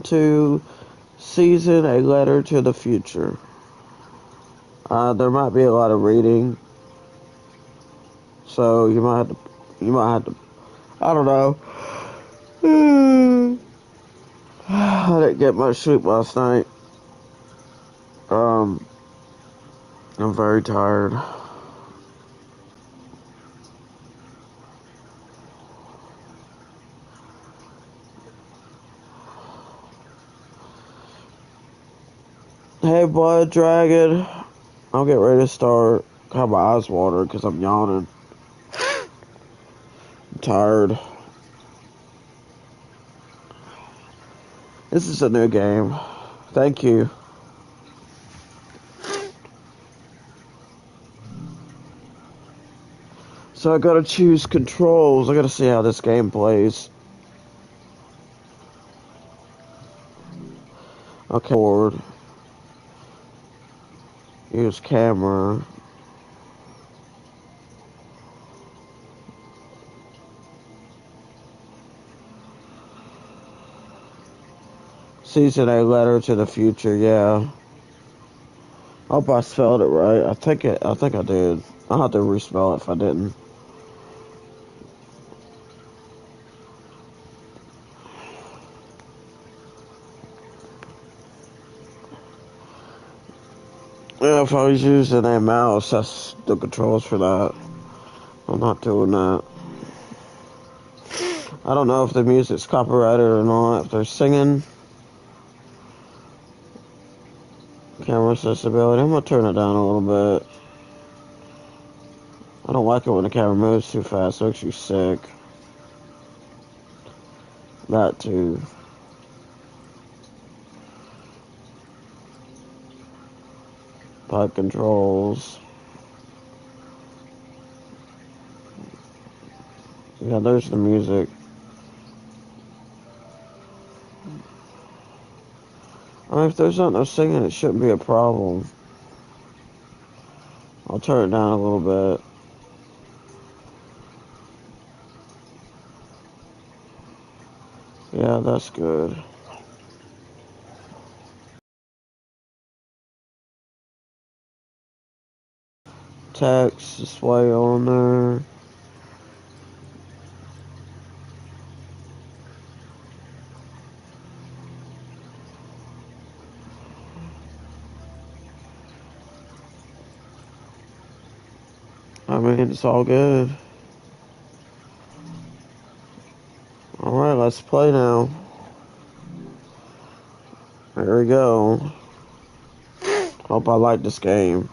To season a letter to the future. There might be a lot of reading, so you might have to, I don't know. I didn't get much sleep last night. Um, I'm very tired. Hey, Blood Dragon. I'll get ready to start. Got my eyes watered because I'm yawning. I'm tired. This is a new game. Thank you. So I gotta choose controls. I gotta see how this game plays. Okay, forward. Use camera. Season a letter to the future, yeah. Hope I spelled it right. I think I did. I'll have to respell it if I didn't. Yeah, if I was using a mouse, that's the controls for that. I'm not doing that. I don't know if the music's copyrighted or not. If they're singing, camera accessibility, I'm gonna turn it down a little bit. I don't like it when the camera moves too fast. It makes you sick. That too. Pipe controls. Yeah, there's the music. I mean, if there's not no singing, it shouldn't be a problem. I'll turn it down a little bit. Yeah, that's good. Text display on there. I mean, it's all good. Alright, let's play now. Here we go. Hope I like this game.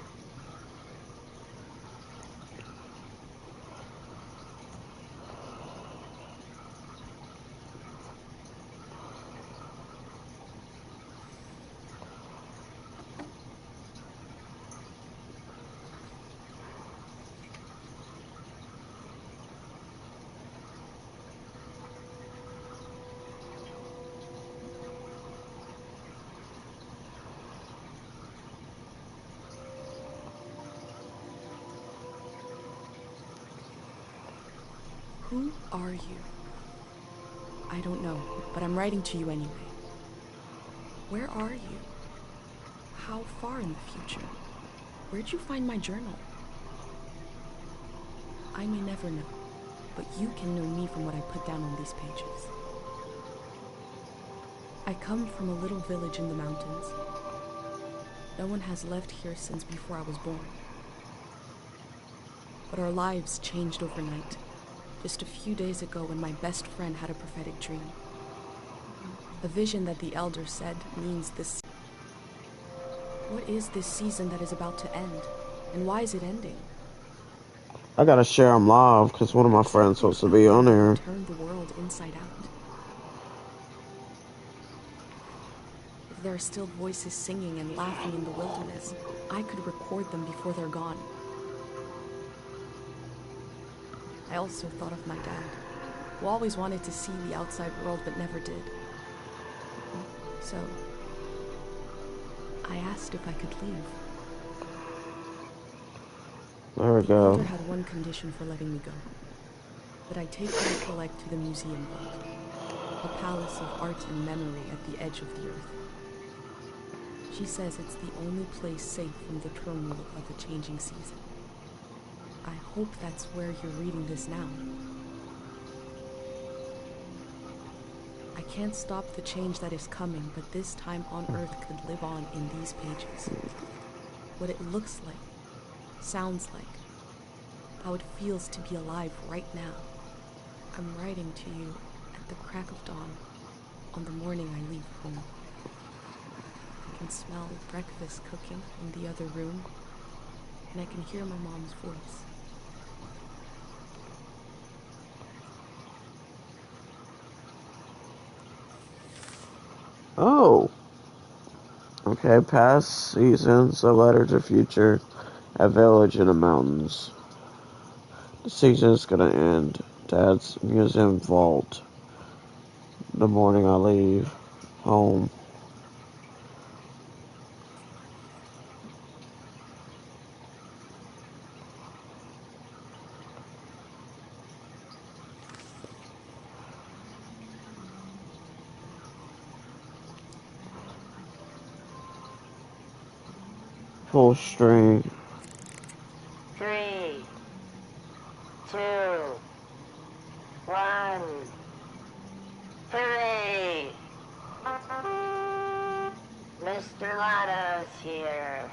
Who are you? I don't know, but I'm writing to you anyway. Where are you? How far in the future? Where'd you find my journal? I may never know, but you can know me from what I put down on these pages. I come from a little village in the mountains. No one has left here since before I was born. But our lives changed overnight. Just a few days ago when my best friend had a prophetic dream. A vision that the elder said means this. What is this season that is about to end? And why is it ending? I gotta share them live because one of my friends supposed to be on there. Turn the world inside out. If there are still voices singing and laughing in the wilderness, I could record them before they're gone. I also thought of my dad, who always wanted to see the outside world but never did. So, I asked if I could leave. There we The go. elder had one condition for letting me go. That I take what I collect to the museum vault. a palace of art and memory at the edge of the earth. She says it's the only place safe from the turmoil of a changing season. I hope that's where you're reading this now. I can't stop the change that is coming, but this time on Earth could live on in these pages. What it looks like, sounds like, how it feels to be alive right now. I'm writing to you at the crack of dawn on the morning I leave home. I can smell breakfast cooking in the other room, and I can hear my mom's voice. Oh. Okay, past seasons, a letter to future, a village in the mountains. The season's gonna end. Dad's museum vault. The morning I leave home. Full string. 3, 2, 1, hooray! Mr. Lotto's here.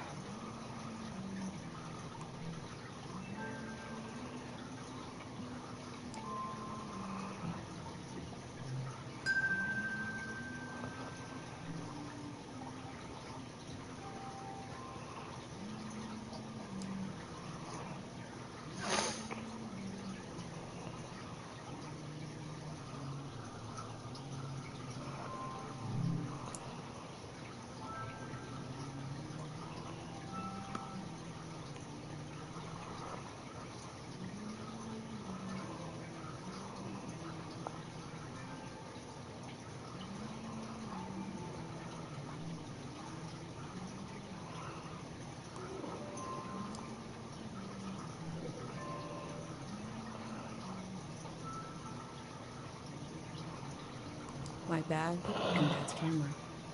My bag and Dad's camera,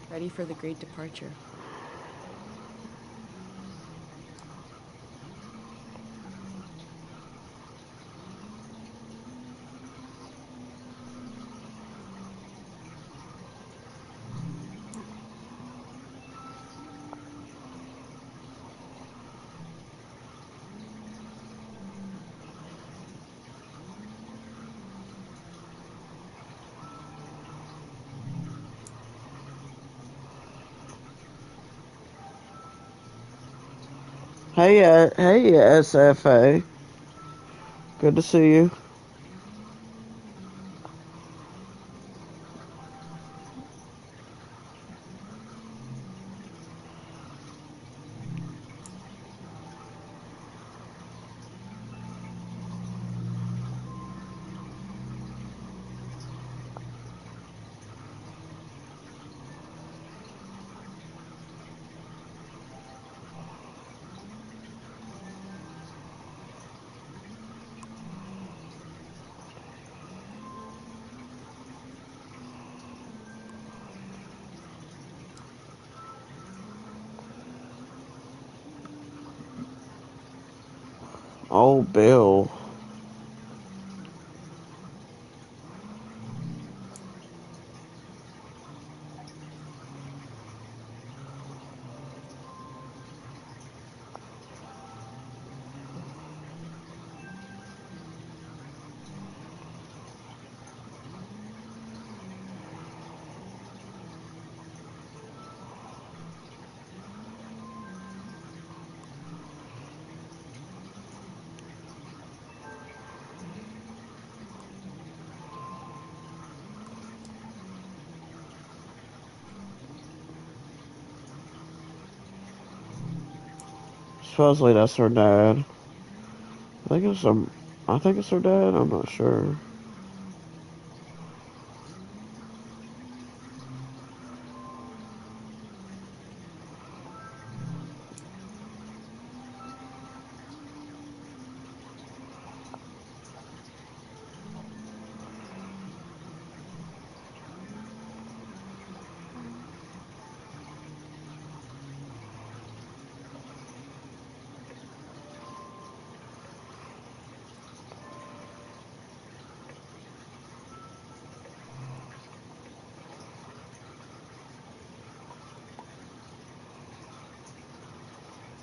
ready for the great departure. Hey, SFA. Good to see you. Oh, Bill. Supposedly that's her dad. I think it's her dad, I'm not sure.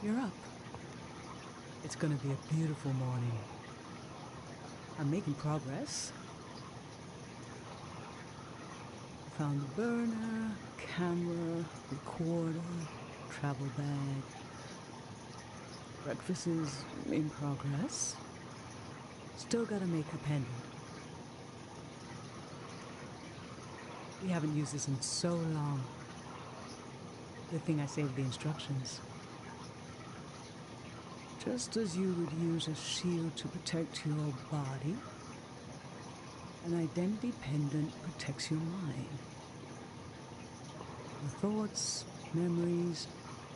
You're up. It's gonna be a beautiful morning. I'm making progress. Found the burner, camera, recorder, travel bag. Breakfast is in progress. Still gotta make the pendant. We haven't used this in so long. Good thing I saved the instructions. Just as you would use a shield to protect your body, an identity pendant protects your mind. Your thoughts, memories,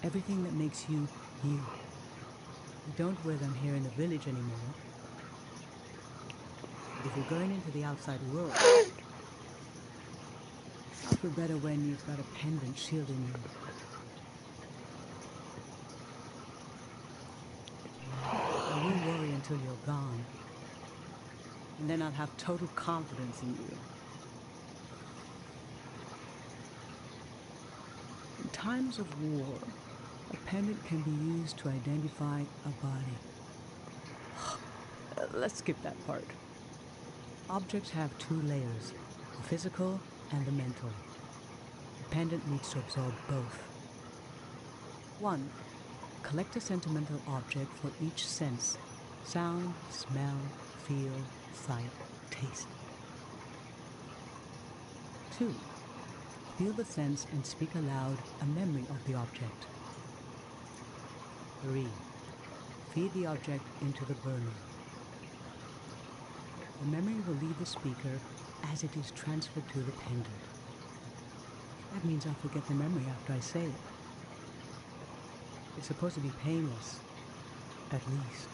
everything that makes you, you. We don't wear them here in the village anymore. But if you're going into the outside world, I'll feel better when you've got a pendant shielding you. I won't worry until you're gone. And then I'll have total confidence in you. In times of war, a pendant can be used to identify a body. Let's skip that part. Objects have two layers, the physical and the mental. The pendant needs to absorb both. 1. Collect a sentimental object for each sense: sound, smell, feel, sight, taste. 2. Feel the sense and speak aloud a memory of the object. 3. Feed the object into the burner. The memory will leave the speaker as it is transferred to the pendant. That means I'll forget the memory after I say it. It's supposed to be painless, at least.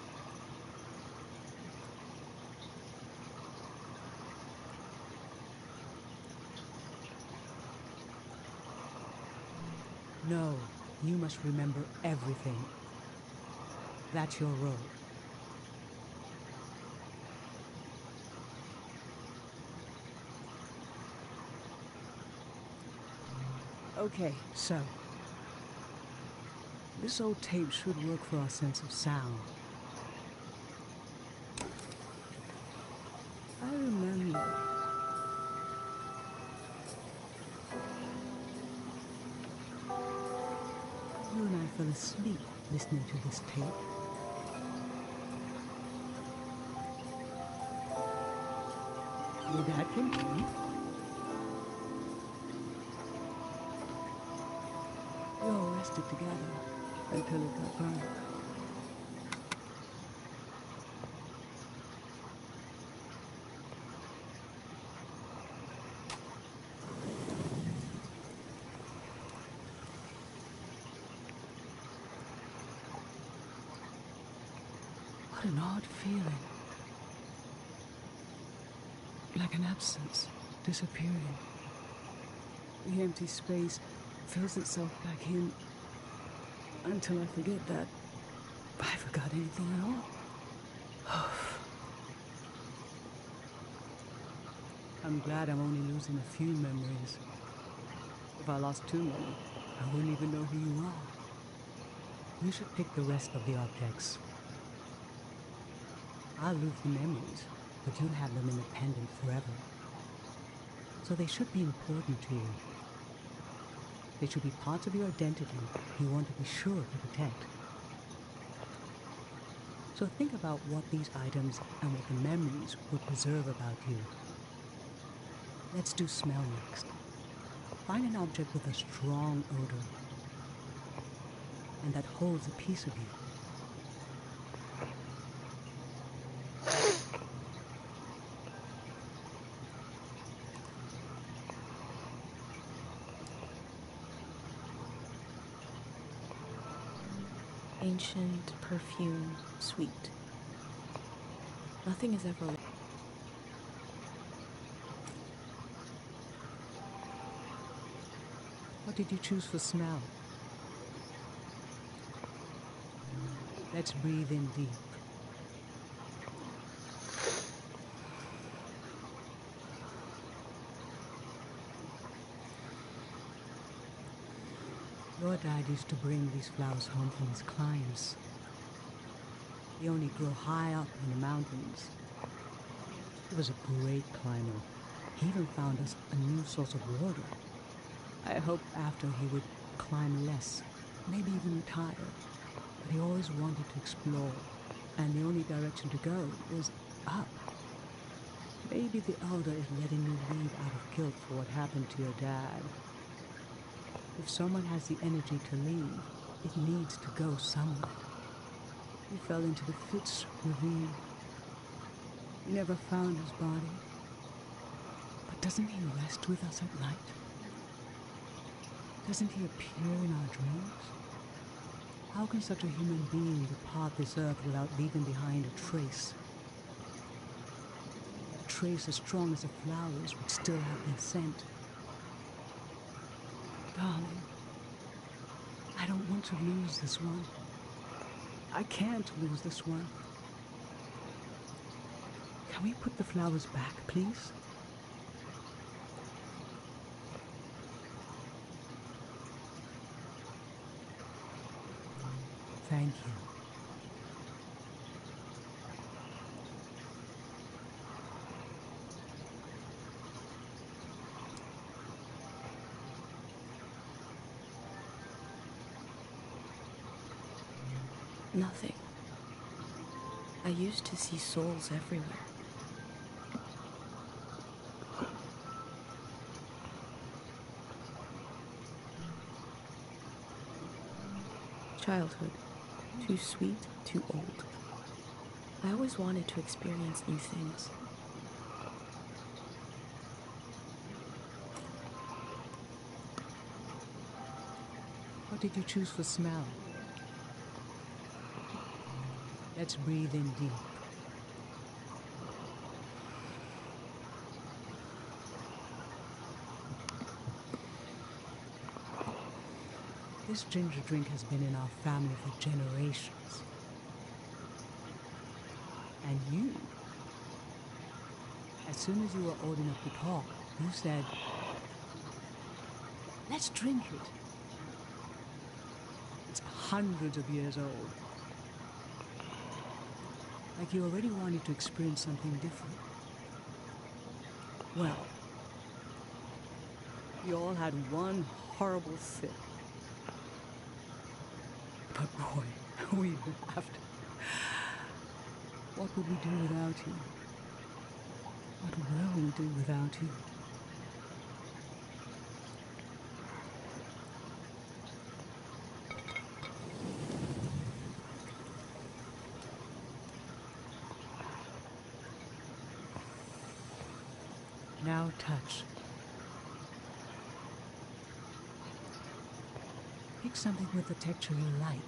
No, you must remember everything. That's your role. Okay, so this old tape should work for our sense of sound. I remember. You and I fell asleep listening to this tape. Your dad came home. We all rested together until it got dark. What an odd feeling. Like an absence, disappearing. The empty space fills itself back in until I forget that I forgot anything at all. I'm glad I'm only losing a few memories. If I lost too many, I wouldn't even know who you are. You should pick the rest of the objects. I'll lose the memories, but you'll have them in the pendant forever. So they should be important to you. They should be parts of your identity you want to be sure to protect. So think about what these items and what the memories will preserve about you. Let's do smell next. Find an object with a strong odor and that holds a piece of you. Ancient, perfume, sweet. Nothing is ever. What did you choose for smell? Let's breathe in deep. Your dad used to bring these flowers home from his climbs. They only grow high up in the mountains. He was a great climber. He even found us a new source of water. I hoped after he would climb less, maybe even retire. But he always wanted to explore, and the only direction to go was up. Maybe the Elder is letting you leave out of guilt for what happened to your dad. If someone has the energy to leave, it needs to go somewhere. He fell into the Fitz ravine. We never found his body. But doesn't he rest with us at night? Doesn't he appear in our dreams? How can such a human being depart this earth without leaving behind a trace? A trace as strong as the flowers would still have been sent. Darling, I don't want to lose this one. I can't lose this one. Can we put the flowers back, please? Thank you. Nothing. I used to see souls everywhere. Childhood. Too sweet, too old. I always wanted to experience new things. What did you choose for smell? Let's breathe in deep. This ginger drink has been in our family for generations. And you, as soon as you were old enough to talk, you said, let's drink it. It's hundreds of years old. Like you already wanted to experience something different. Well, we all had one horrible sip. But boy, we laughed. What would we do without you? What will we do without you? Now touch. Pick something with the texture you like.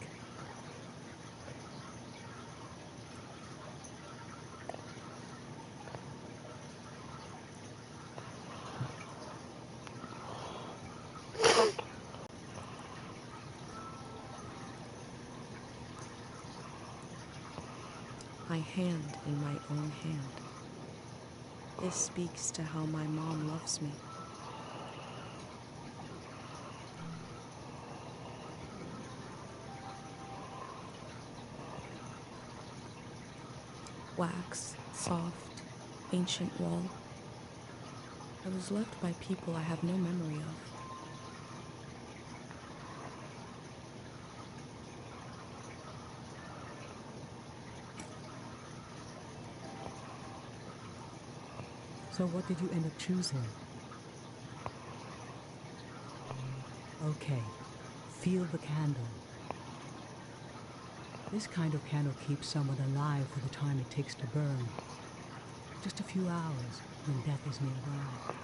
My hand in my own hand. This speaks to how my mom loves me. Wax, soft, ancient wall. I was left by people I have no memory of. So what did you end up choosing? Okay, feel the candle. This kind of candle keeps someone alive for the time it takes to burn. Just a few hours when death is nearby.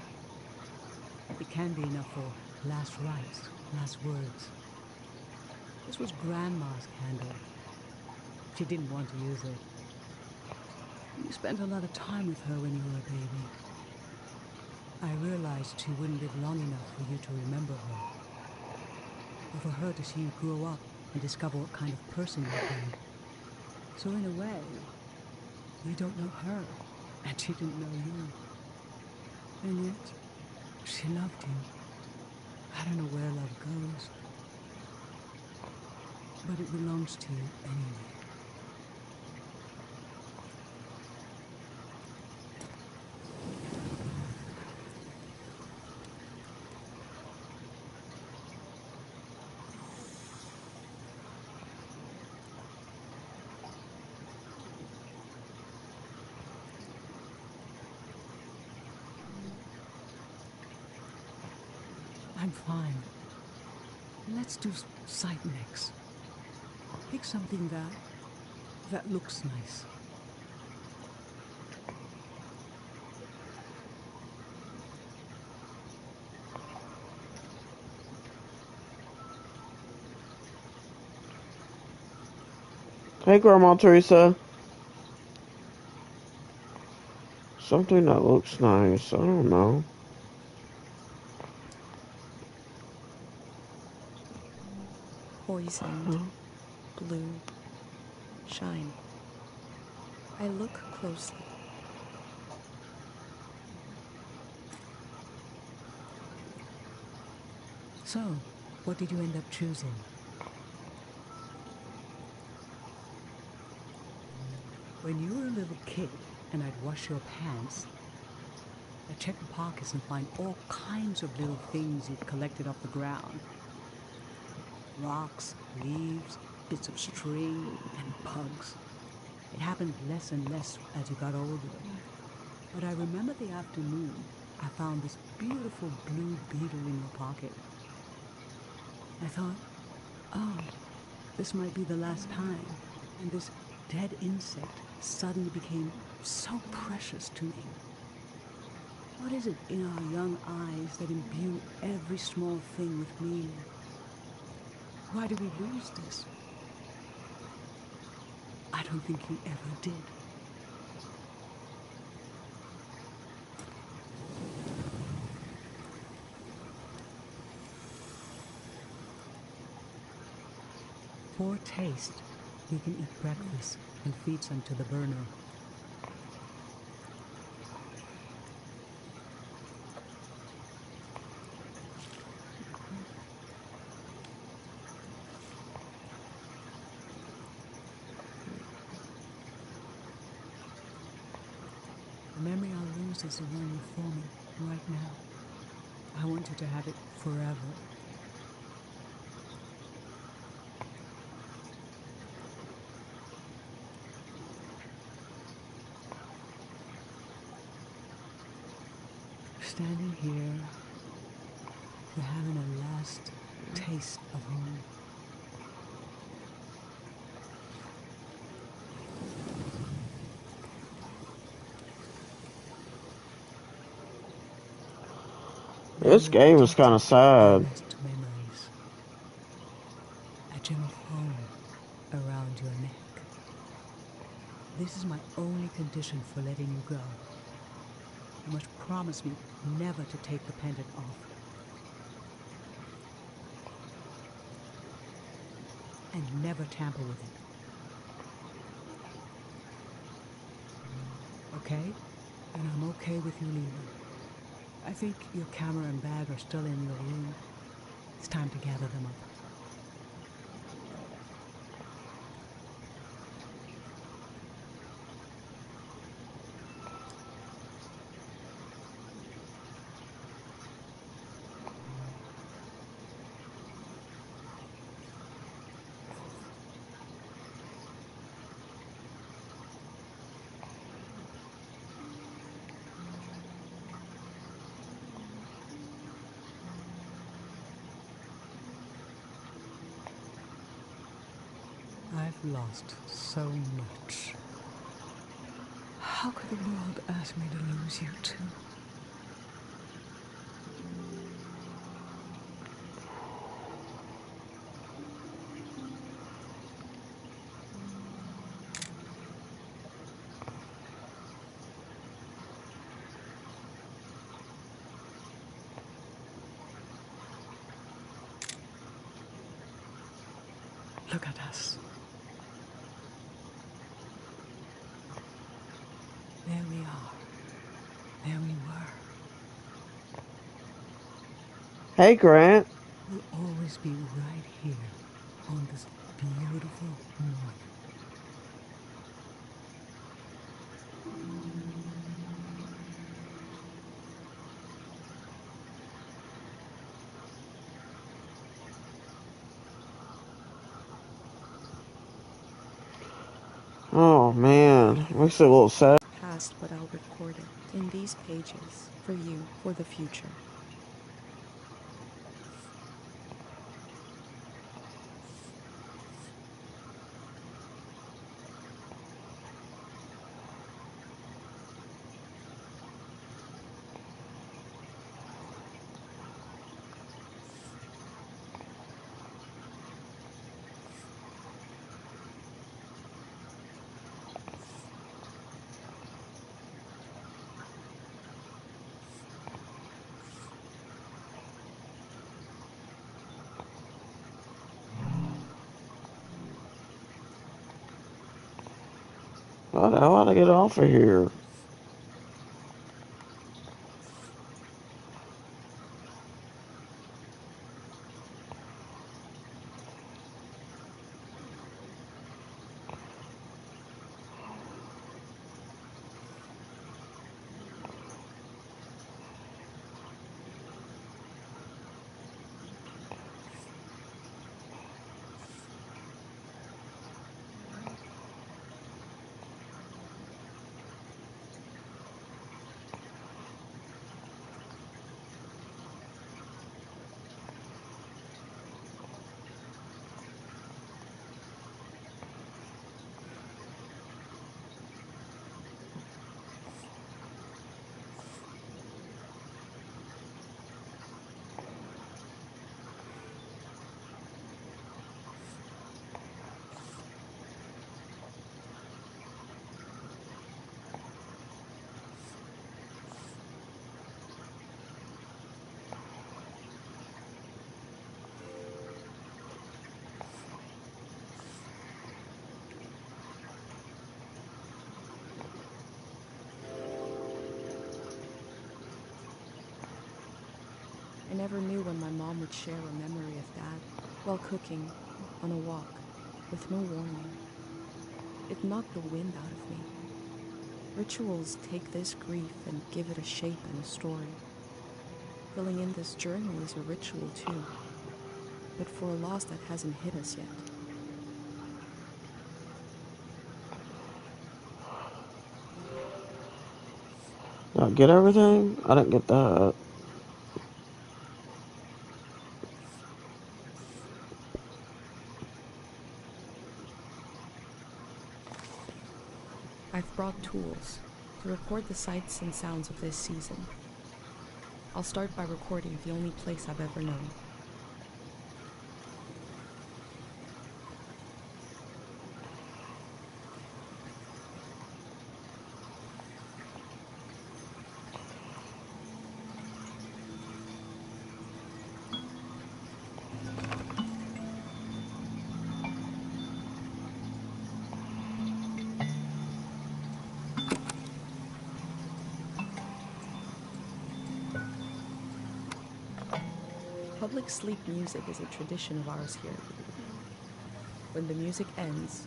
It can be enough for last rites, last words. This was Grandma's candle. She didn't want to use it. You spent a lot of time with her when you were a baby. I realized she wouldn't live long enough for you to remember her. Or for her to see you grow up and discover what kind of person you'd be. So in a way, you don't know her, and she didn't know you. And yet, she loved you. I don't know where love goes, but it belongs to you anyway. I'm fine. Let's do sight next. Pick something that looks nice. Hey, Grandma Teresa. Something that looks nice. I don't know. Poisoned, blue, shine. I look closely. So, what did you end up choosing? When you were a little kid and I'd wash your pants, I'd check the pockets and find all kinds of little things you'd collected off the ground. Rocks, leaves, bits of string, and bugs. It happened less and less as you got older. But I remember the afternoon I found this beautiful blue beetle in your pocket. I thought, oh, this might be the last time. And this dead insect suddenly became so precious to me. What is it in our young eyes that imbue every small thing with meaning? Why do we lose this? I don't think you ever did. For taste, you can eat breakfast and feed some to the burner. The memory I'll lose is the one you're forming right now. I want you to have it forever. Standing here, you're having a last taste of home. This game is kind of sad. Best memories. A gem of home around your neck. This is my only condition for letting you go. You must promise me never to take the pendant off. And never tamper with it. Okay? And I'm okay with you leaving. I think your camera and bag are still in your room. It's time to gather them up. I've lost so much. How could the world ask me to lose you too? Look at us. There we are. There we were. Hey, Grant. We'll always be right here on this Makes it a little sad. Past, but I'll record it in these pages for you, for the future. How the hell do I get off of here? I never knew when my mom would share a memory of Dad while cooking, on a walk, with no warning. It knocked the wind out of me. Rituals take this grief and give it a shape and a story. Filling in this journal is a ritual too, but for a loss that hasn't hit us yet. Did I get everything? I didn't get that. I've brought tools to record the sights and sounds of this season. I'll start by recording the only place I've ever known. Public sleep music is a tradition of ours here. When the music ends,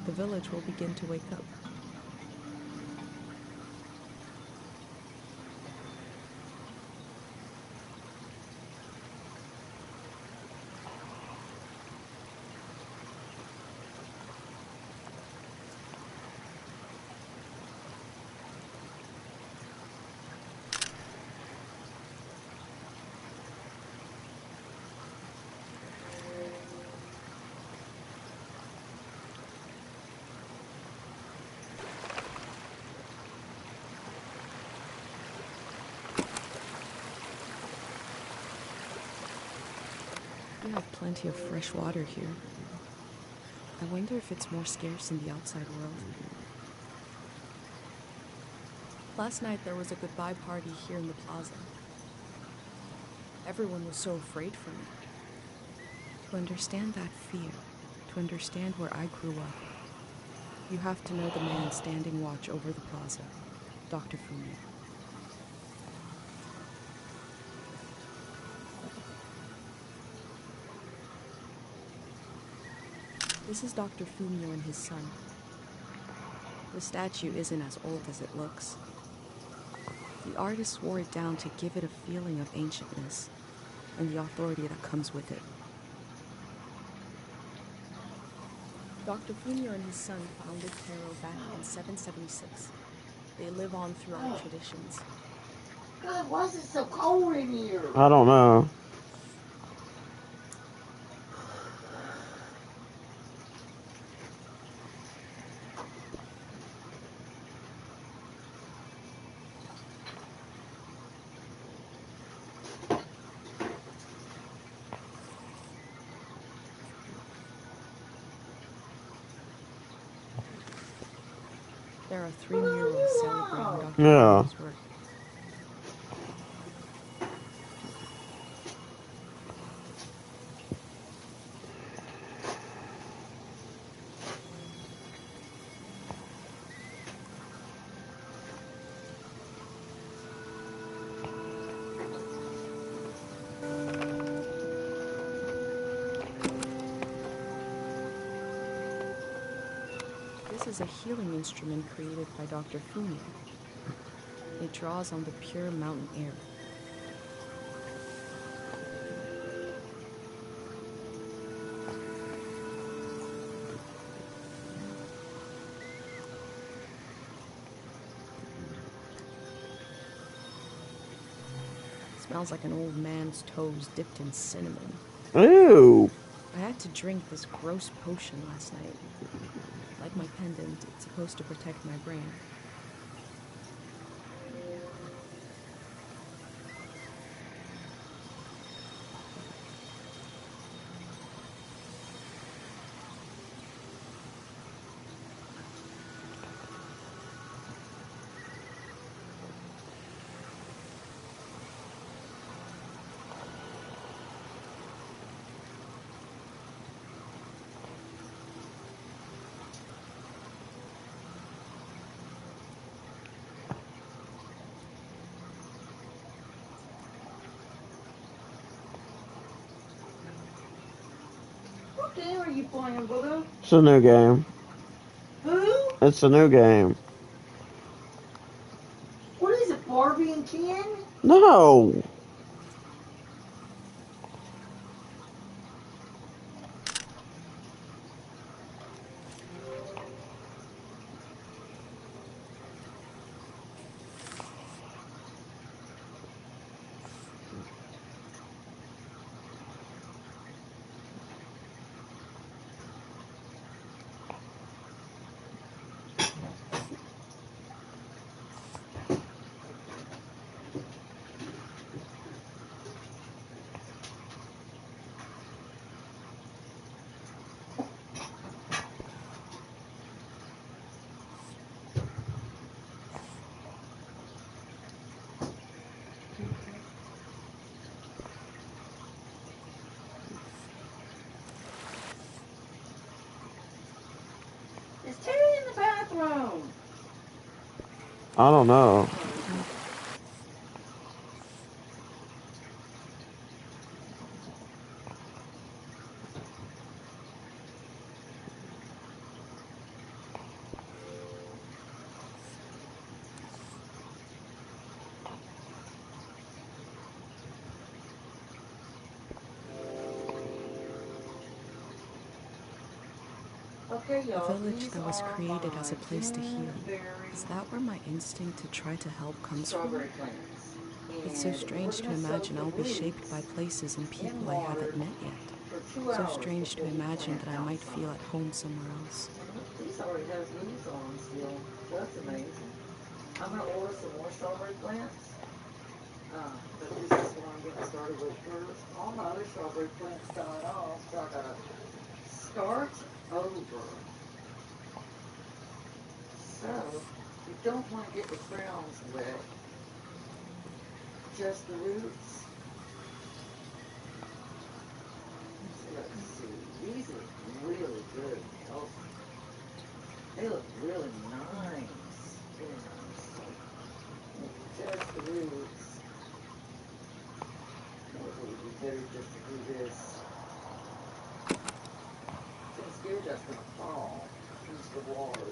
the village will begin to wake up. We have plenty of fresh water here. I wonder if it's more scarce in the outside world. Last night there was a goodbye party here in the plaza. Everyone was so afraid for me. To understand that fear, to understand where I grew up, you have to know the man standing watch over the plaza, Dr. Fumio. This is Dr. Fumio and his son. The statue isn't as old as it looks. The artist wore it down to give it a feeling of ancientness and the authority that comes with it. Dr. Funio and his son founded Taro back in 776. They live on through our traditions. God, why is it so cold in here? I don't know. There are 3 murals celebrating Dr. Yeah. Funio's work. This is a healing instrument created by Dr. Funio. It draws on the pure mountain air. It smells like an old man's toes dipped in cinnamon. Ew. I had to drink this gross potion last night. Like my pendant, it's supposed to protect my brain. What game are you playing, Blue? It's a new game. Who? It's a new game. What is it, Barbie and Ken? No. Is Terry in the bathroom? I don't know. Okay, A y'all. village These that was are created my as a place to heal. Danbury Is that where my instinct to try to help comes strawberry from? plants. It's so And strange we're to gonna soak imagine the I'll be shaped by roots places and in people I water haven't met yet. for 2 So hours strange to before we imagine plant that I might feel outside. at home somewhere else. These already have leaves on them still. That's amazing. I'm gonna order some more strawberry plants. But this is what I'm getting started with first. All my other strawberry plants died off, so I gotta start over. So, you don't want to get the crowns wet, just the roots. Let's see, these look really good and healthy. They look really nice. Very nice. Just the roots. It would be better just to do this. I'm scared that's going to fall into the water.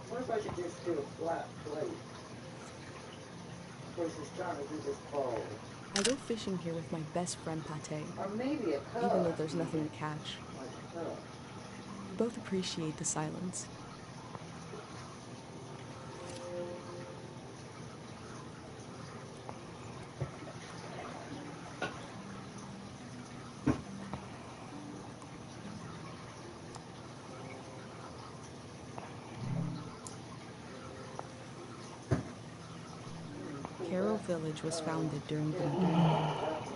What if I should just do a flat plate versus trying to do this bowl? I go fishing here with my best friend Pate, Or maybe a cup. even though there's nothing to catch. Like a cup. We both appreciate the silence. Caro Village was founded during the modernity.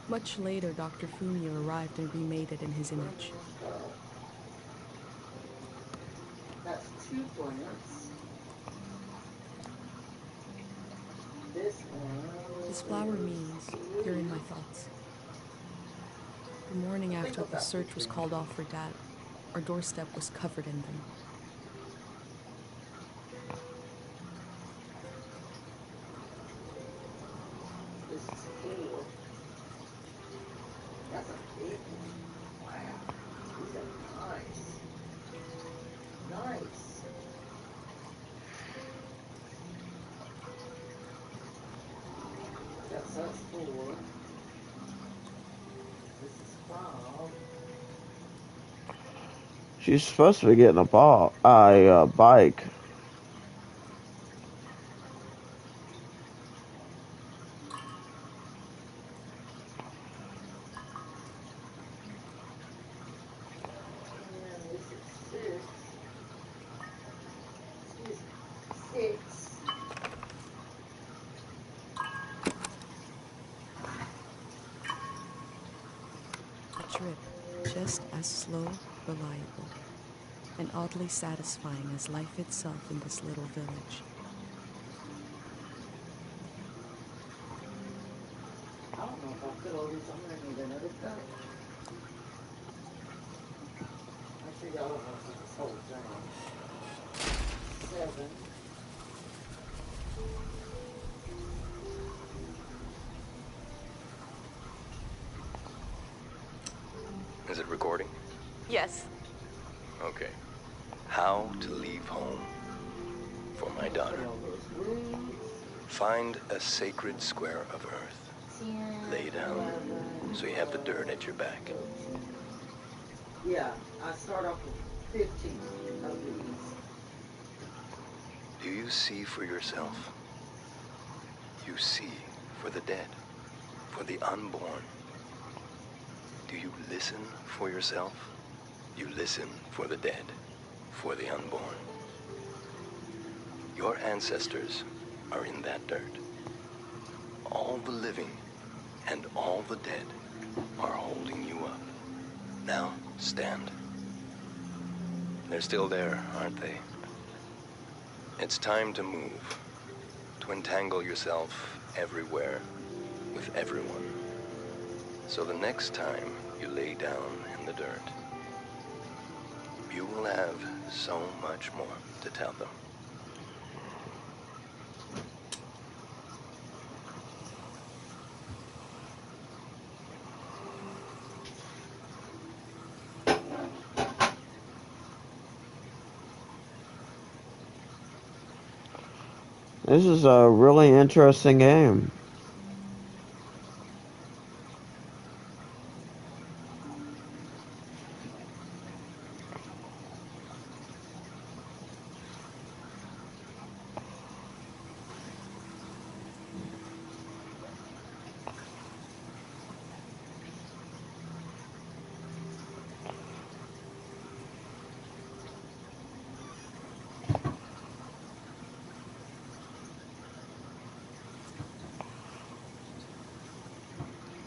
Much later, Dr. Fumio arrived and remade it in his image. That's 2 plants. This one. This flower means you're in my thoughts. The morning after the search was called off for Dad, our doorstep was covered in them. This is cool. That's a big one. Wow. These are nice. Nice. That's 4. This is 5. She's supposed to be getting a bike. And this is 6. Excuse me. 6. A trip just as slow, reliable, and oddly satisfying as life itself in this little village. I don't know if I'll fill all these. I'm going to need another cup. I think y'all don't want to see this whole thing. 7. Is it recording? Yes. Okay. How to leave home for my daughter. All those roots. Find a sacred square of earth. 10. Lay down 11. so you have the dirt at your back. Yeah, I start off with 15 of these. Do you see for yourself? You see for the dead, for the unborn. Do you listen for yourself? You listen for the dead, for the unborn. Your ancestors are in that dirt. All the living and all the dead are holding you up. Now, stand. They're still there, aren't they? It's time to move, to entangle yourself everywhere, with everyone. So the next time you lay down in the dirt, you will have so much more to tell them. This is a really interesting game.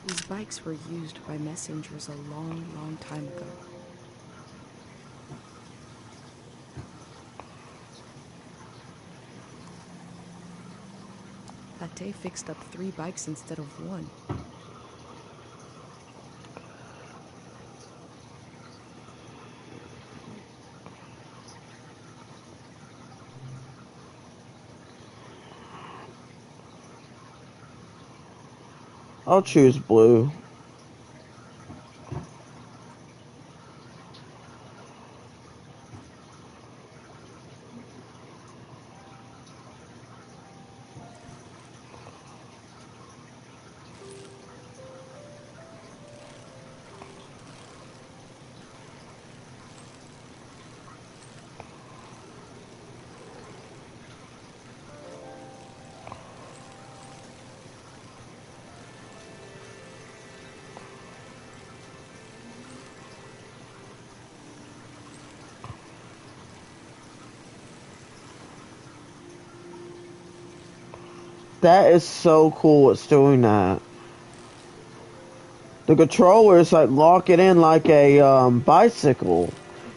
These bikes were used by messengers a long, long time ago. Pate fixed up 3 bikes instead of 1. I'll choose blue. That is so cool. It's doing that. The controller is like lock it in like a bicycle.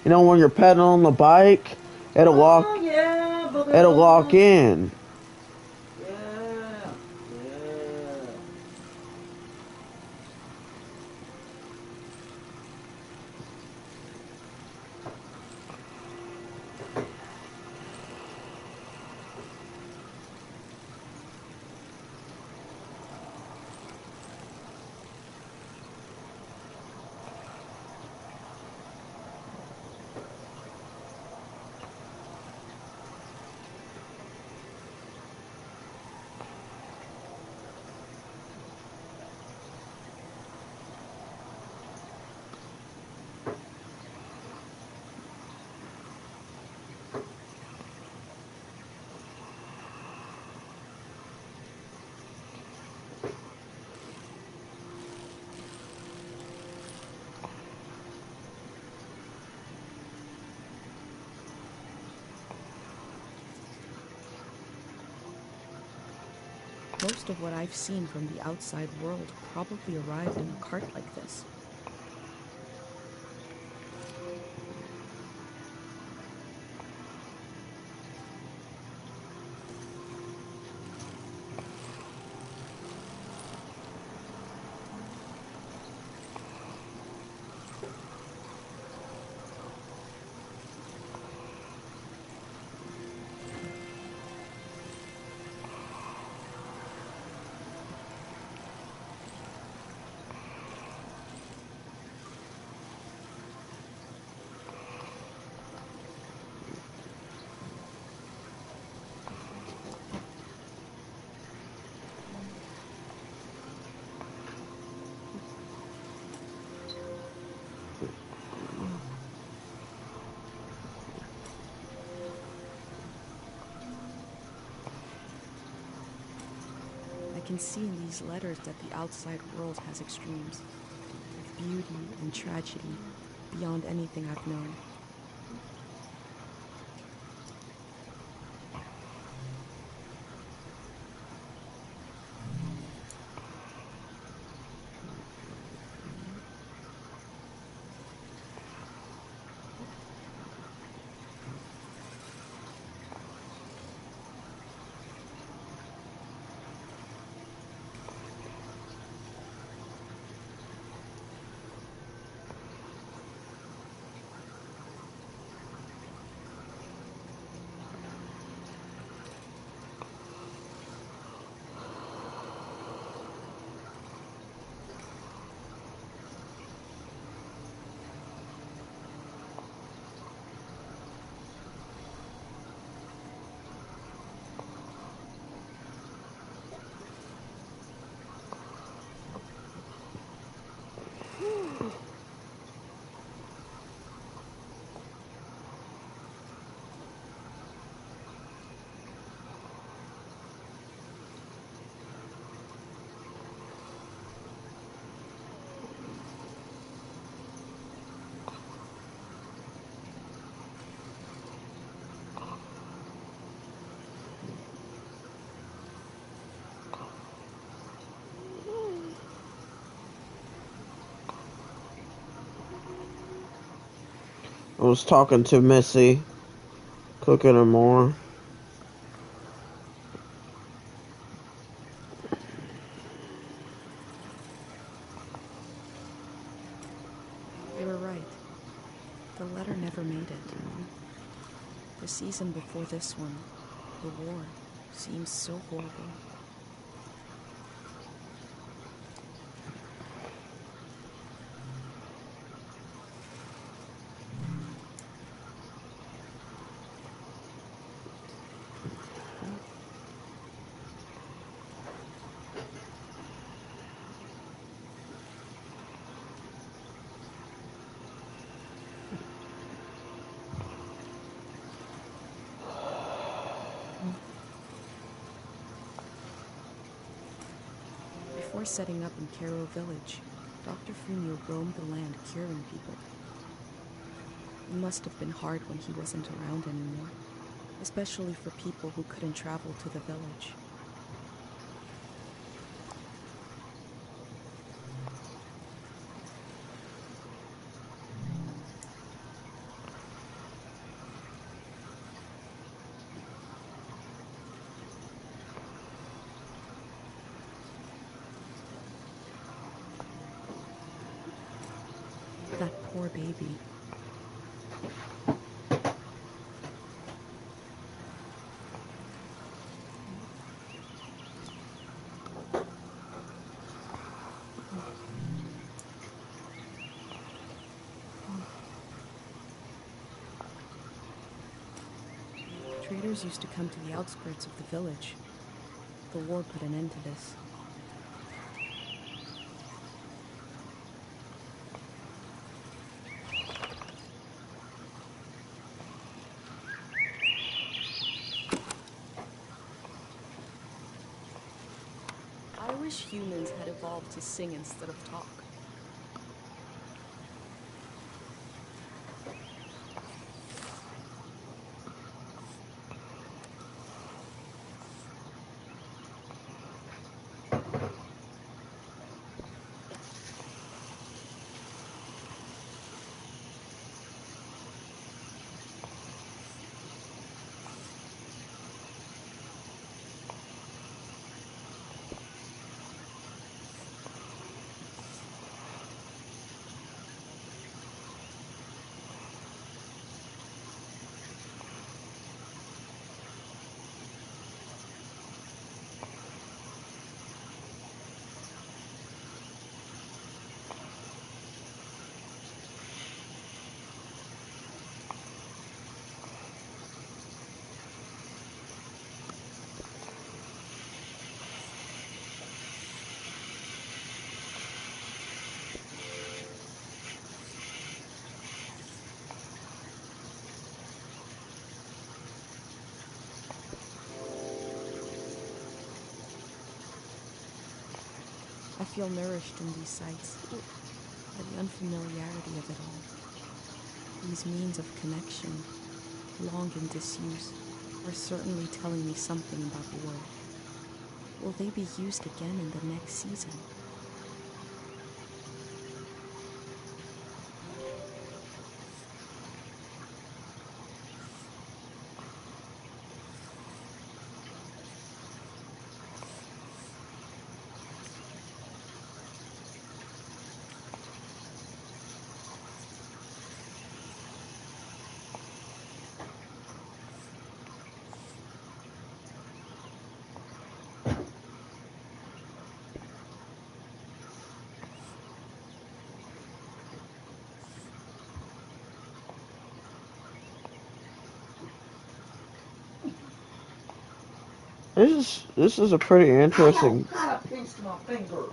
You know when you're pedaling the bike, it'll lock. Oh, yeah. It'll lock in. Yeah. Yeah. Most of what I've seen from the outside world probably arrived in a cart like this. I can see in these letters that the outside world has extremes, of beauty and tragedy beyond anything I've known. I was talking to Missy, cooking her more. They were right. The letter never made it. The season before this one, the war, seems so horrible. Before setting up in Cairo village, Dr. Funio roamed the land curing people. It must have been hard when he wasn't around anymore, especially for people who couldn't travel to the village. poor baby. Traders used to come to the outskirts of the village. The war put an end to this. I wish humans had evolved to sing instead of talk. I feel nourished in these sights by the unfamiliarity of it all. These means of connection, long in disuse, are certainly telling me something about war. Will they be used again in the next season? This is a pretty interesting. That piece to my finger.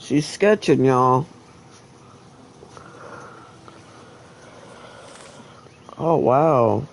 She's sketching, y'all. Oh, wow.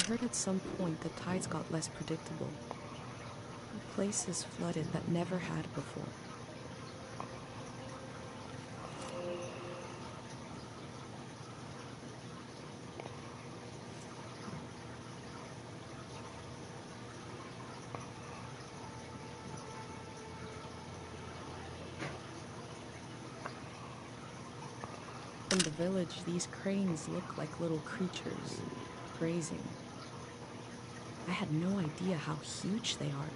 heard at some point the tides got less predictable. Places flooded that never had before. From the village, these cranes look like little creatures, grazing. I had no idea how huge they are.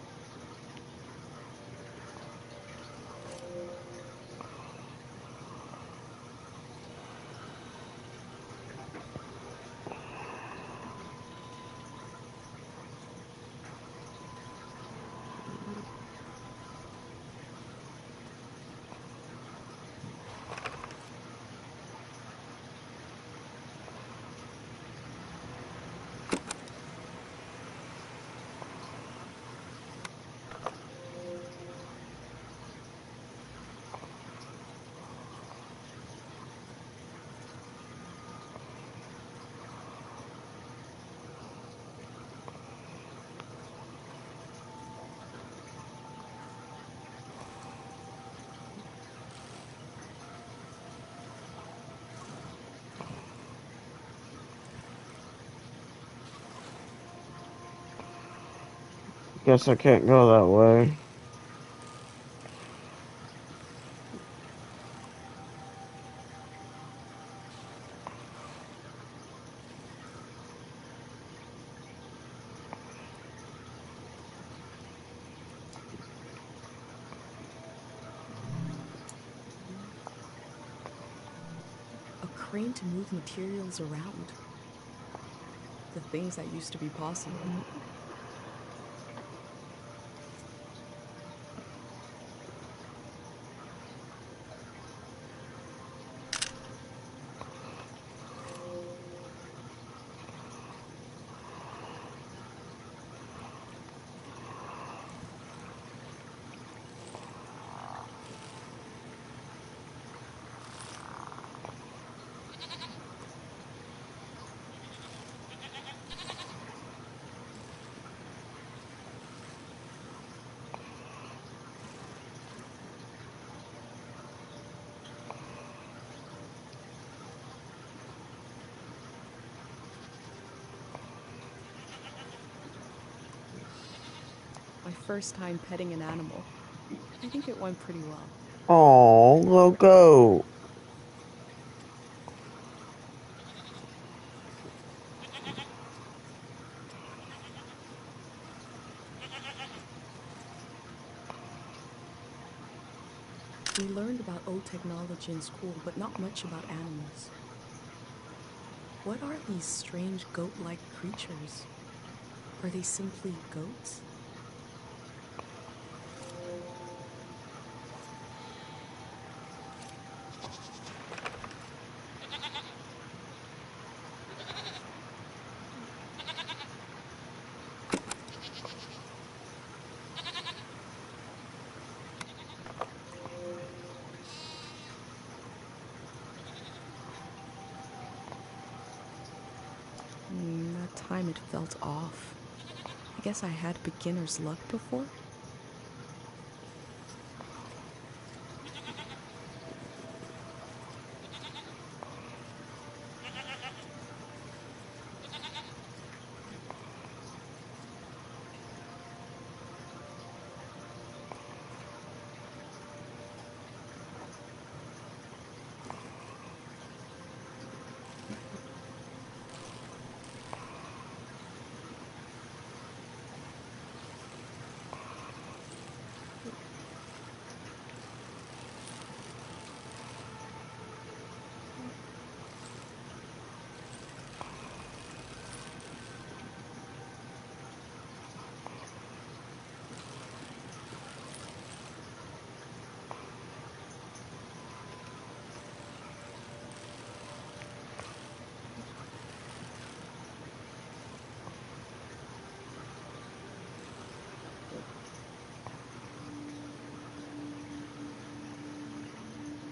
Guess I can't go that way. A crane to move materials around. The things that used to be possible. My first time petting an animal. I think it went pretty well. Oh, Loco. We learned about old technology in school, but not much about animals. What are these strange goat-like creatures? Are they simply goats? That time it felt off. I guess I had beginner's luck before.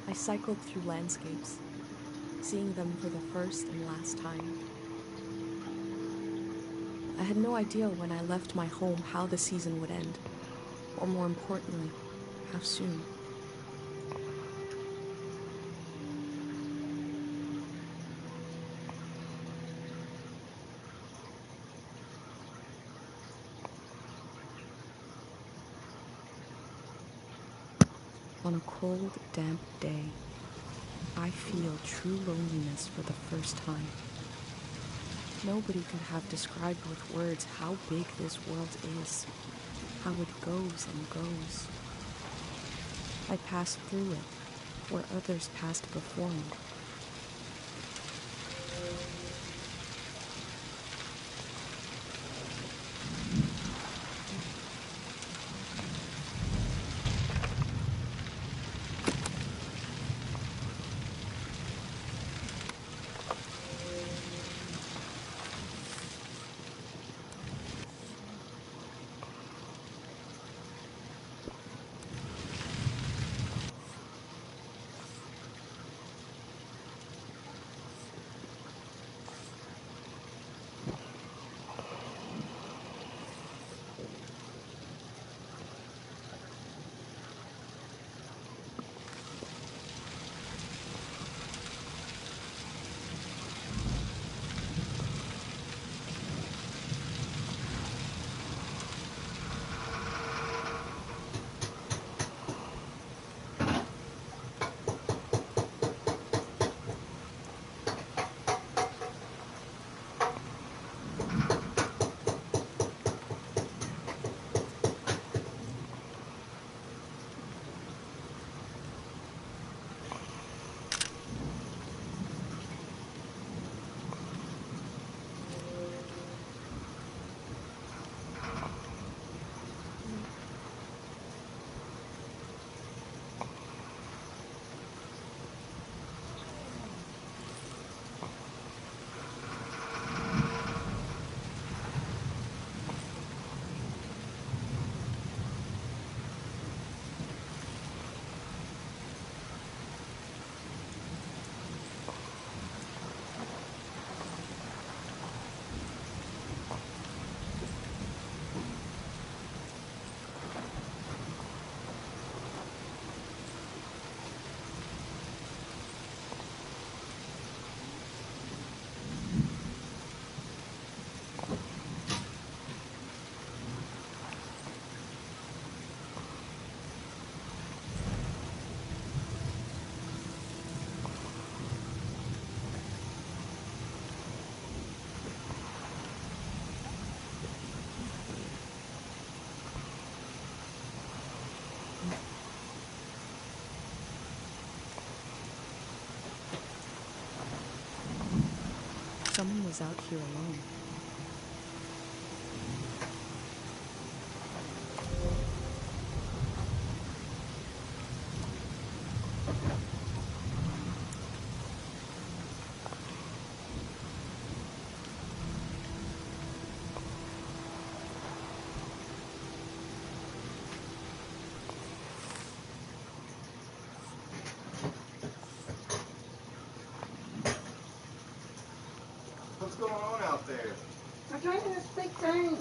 I cycled through landscapes, seeing them for the first and last time. I had no idea when I left my home how the season would end, or more importantly, how soon. On a cold, damp day, I feel true loneliness for the first time. Nobody could have described with words how big this world is, how it goes and goes. I passed through it, where others passed before me. Someone was out here alone. What's going on out there? I'm trying to speak things.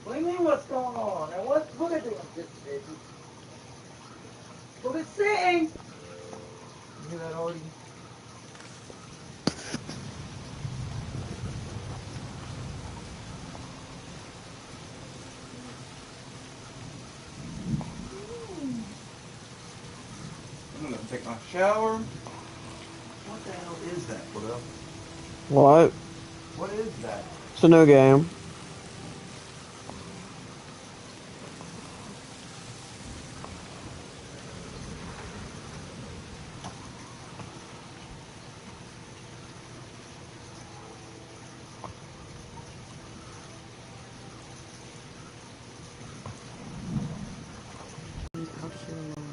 What do you mean what's going on? Now what are they doing this baby? What it's saying? You hear that, Artie? I'm gonna take my shower. What the hell is that, Cordell? What? What is that? It's a new game. Out here alone.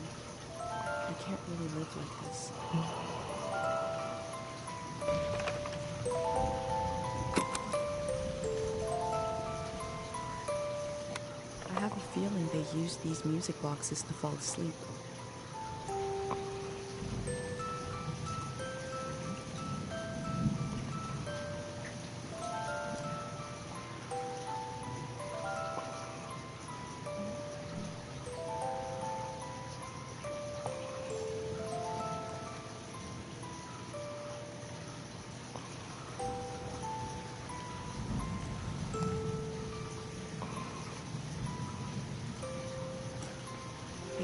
I can't really live like this. I have a feeling they use these music boxes to fall asleep.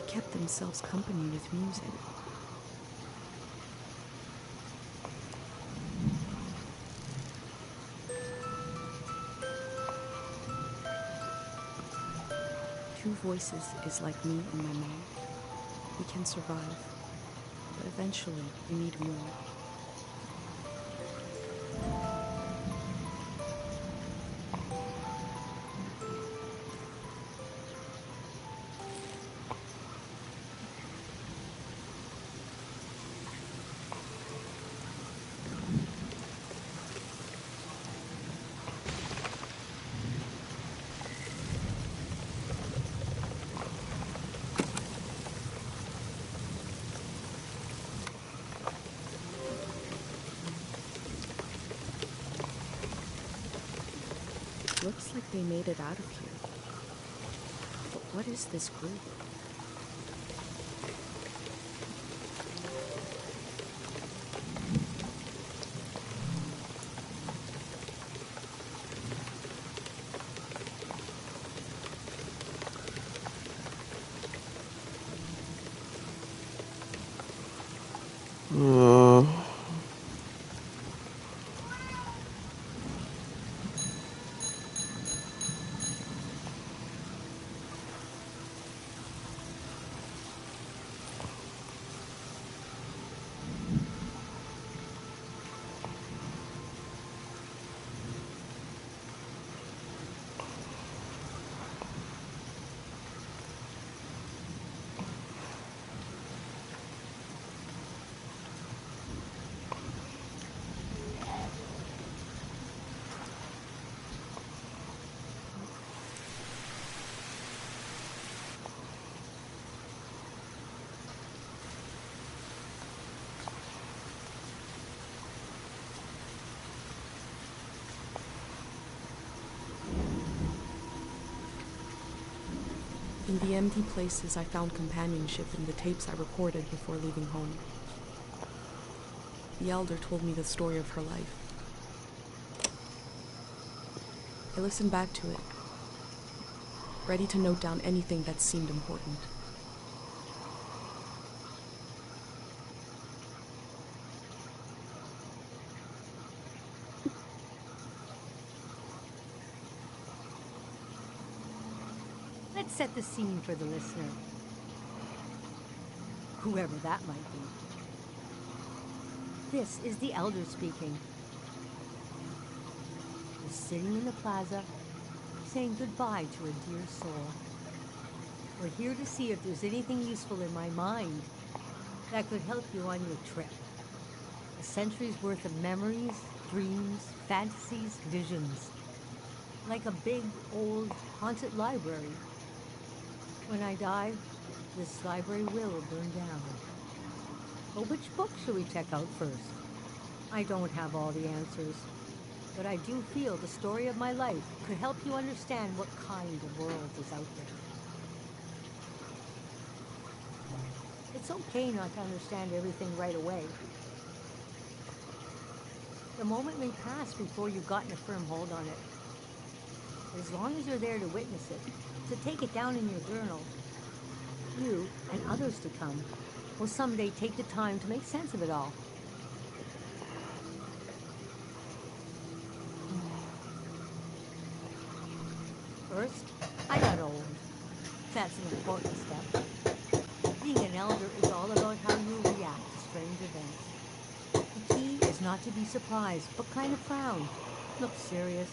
kept themselves company with music. Two voices is like me and my mom. We can survive, but eventually we need more. Looks like they made it out of here. But what is this group? Uh, In the empty places, I found companionship in the tapes I recorded before leaving home. The elder told me the story of her life. I listened back to it, ready to note down anything that seemed important. Let's set the scene for the listener, whoever that might be. This is the elder speaking. We're sitting in the plaza, saying goodbye to a dear soul. We're here to see if there's anything useful in my mind that could help you on your trip. A century's worth of memories, dreams, fantasies, visions. Like a big, old, haunted library. When I die, this library will burn down. But which book should we check out first? I don't have all the answers, but I do feel the story of my life could help you understand what kind of world is out there. It's okay not to understand everything right away. The moment may pass before you've gotten a firm hold on it. As long as you're there to witness it, to take it down in your journal, you and others to come will someday take the time to make sense of it all. First, I got old. That's an important step. Being an elder is all about how you react to strange events. The key is not to be surprised, but kind of frown, look serious,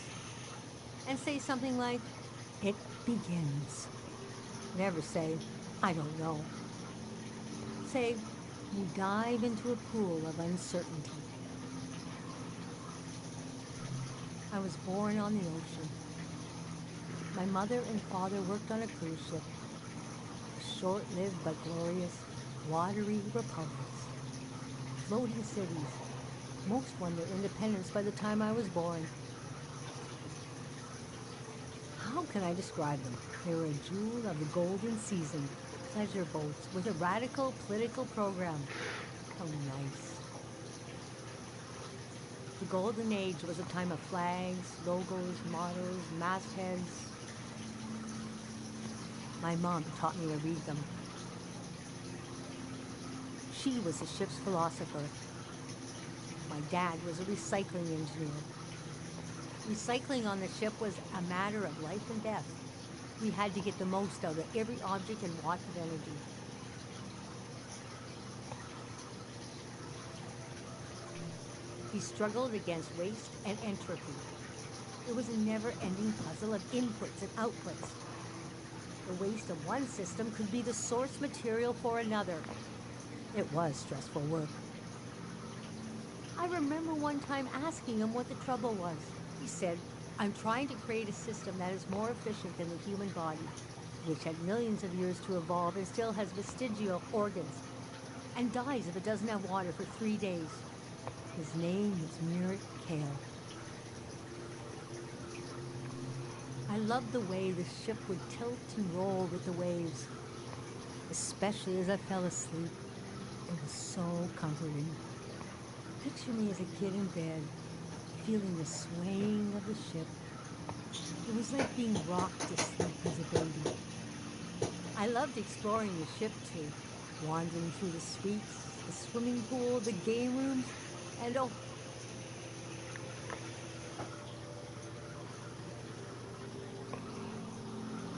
and say something like, "It begins." Never say, "I don't know." Say, "You dive into a pool of uncertainty." I was born on the ocean. My mother and father worked on a cruise ship. Short-lived but glorious, watery republics. Floating cities. Most won their independence by the time I was born. How can I describe them? They were a jewel of the golden season. Pleasure boats with a radical political program. How nice. The golden age was a time of flags, logos, mottos, mastheads. My mom taught me to read them. She was the ship's philosopher. My dad was a recycling engineer. Recycling on the ship was a matter of life and death. We had to get the most out of every object and watt of energy. He struggled against waste and entropy. It was a never-ending puzzle of inputs and outputs. The waste of one system could be the source material for another. It was stressful work. I remember one time asking him what the trouble was. He said, "I'm trying to create a system that is more efficient than the human body, which had millions of years to evolve and still has vestigial organs, and dies if it doesn't have water for 3 days." His name was Murat Kale. I loved the way the ship would tilt and roll with the waves, especially as I fell asleep. It was so comforting. Picture me as a kid in bed, feeling the swaying of the ship. It was like being rocked to sleep as a baby. I loved exploring the ship too, wandering through the suites, the swimming pool, the game rooms, and oh,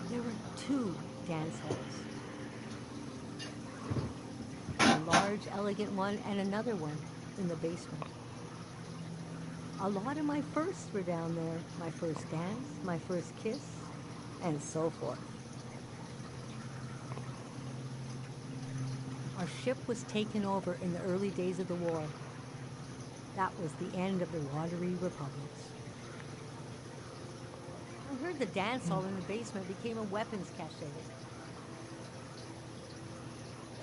there were 2 dance halls. A large, elegant one and another one in the basement. A lot of my firsts were down there. My first dance, my first kiss, and so forth. Our ship was taken over in the early days of the war. That was the end of the watery republics. I heard the dance hall in the basement became a weapons cache. It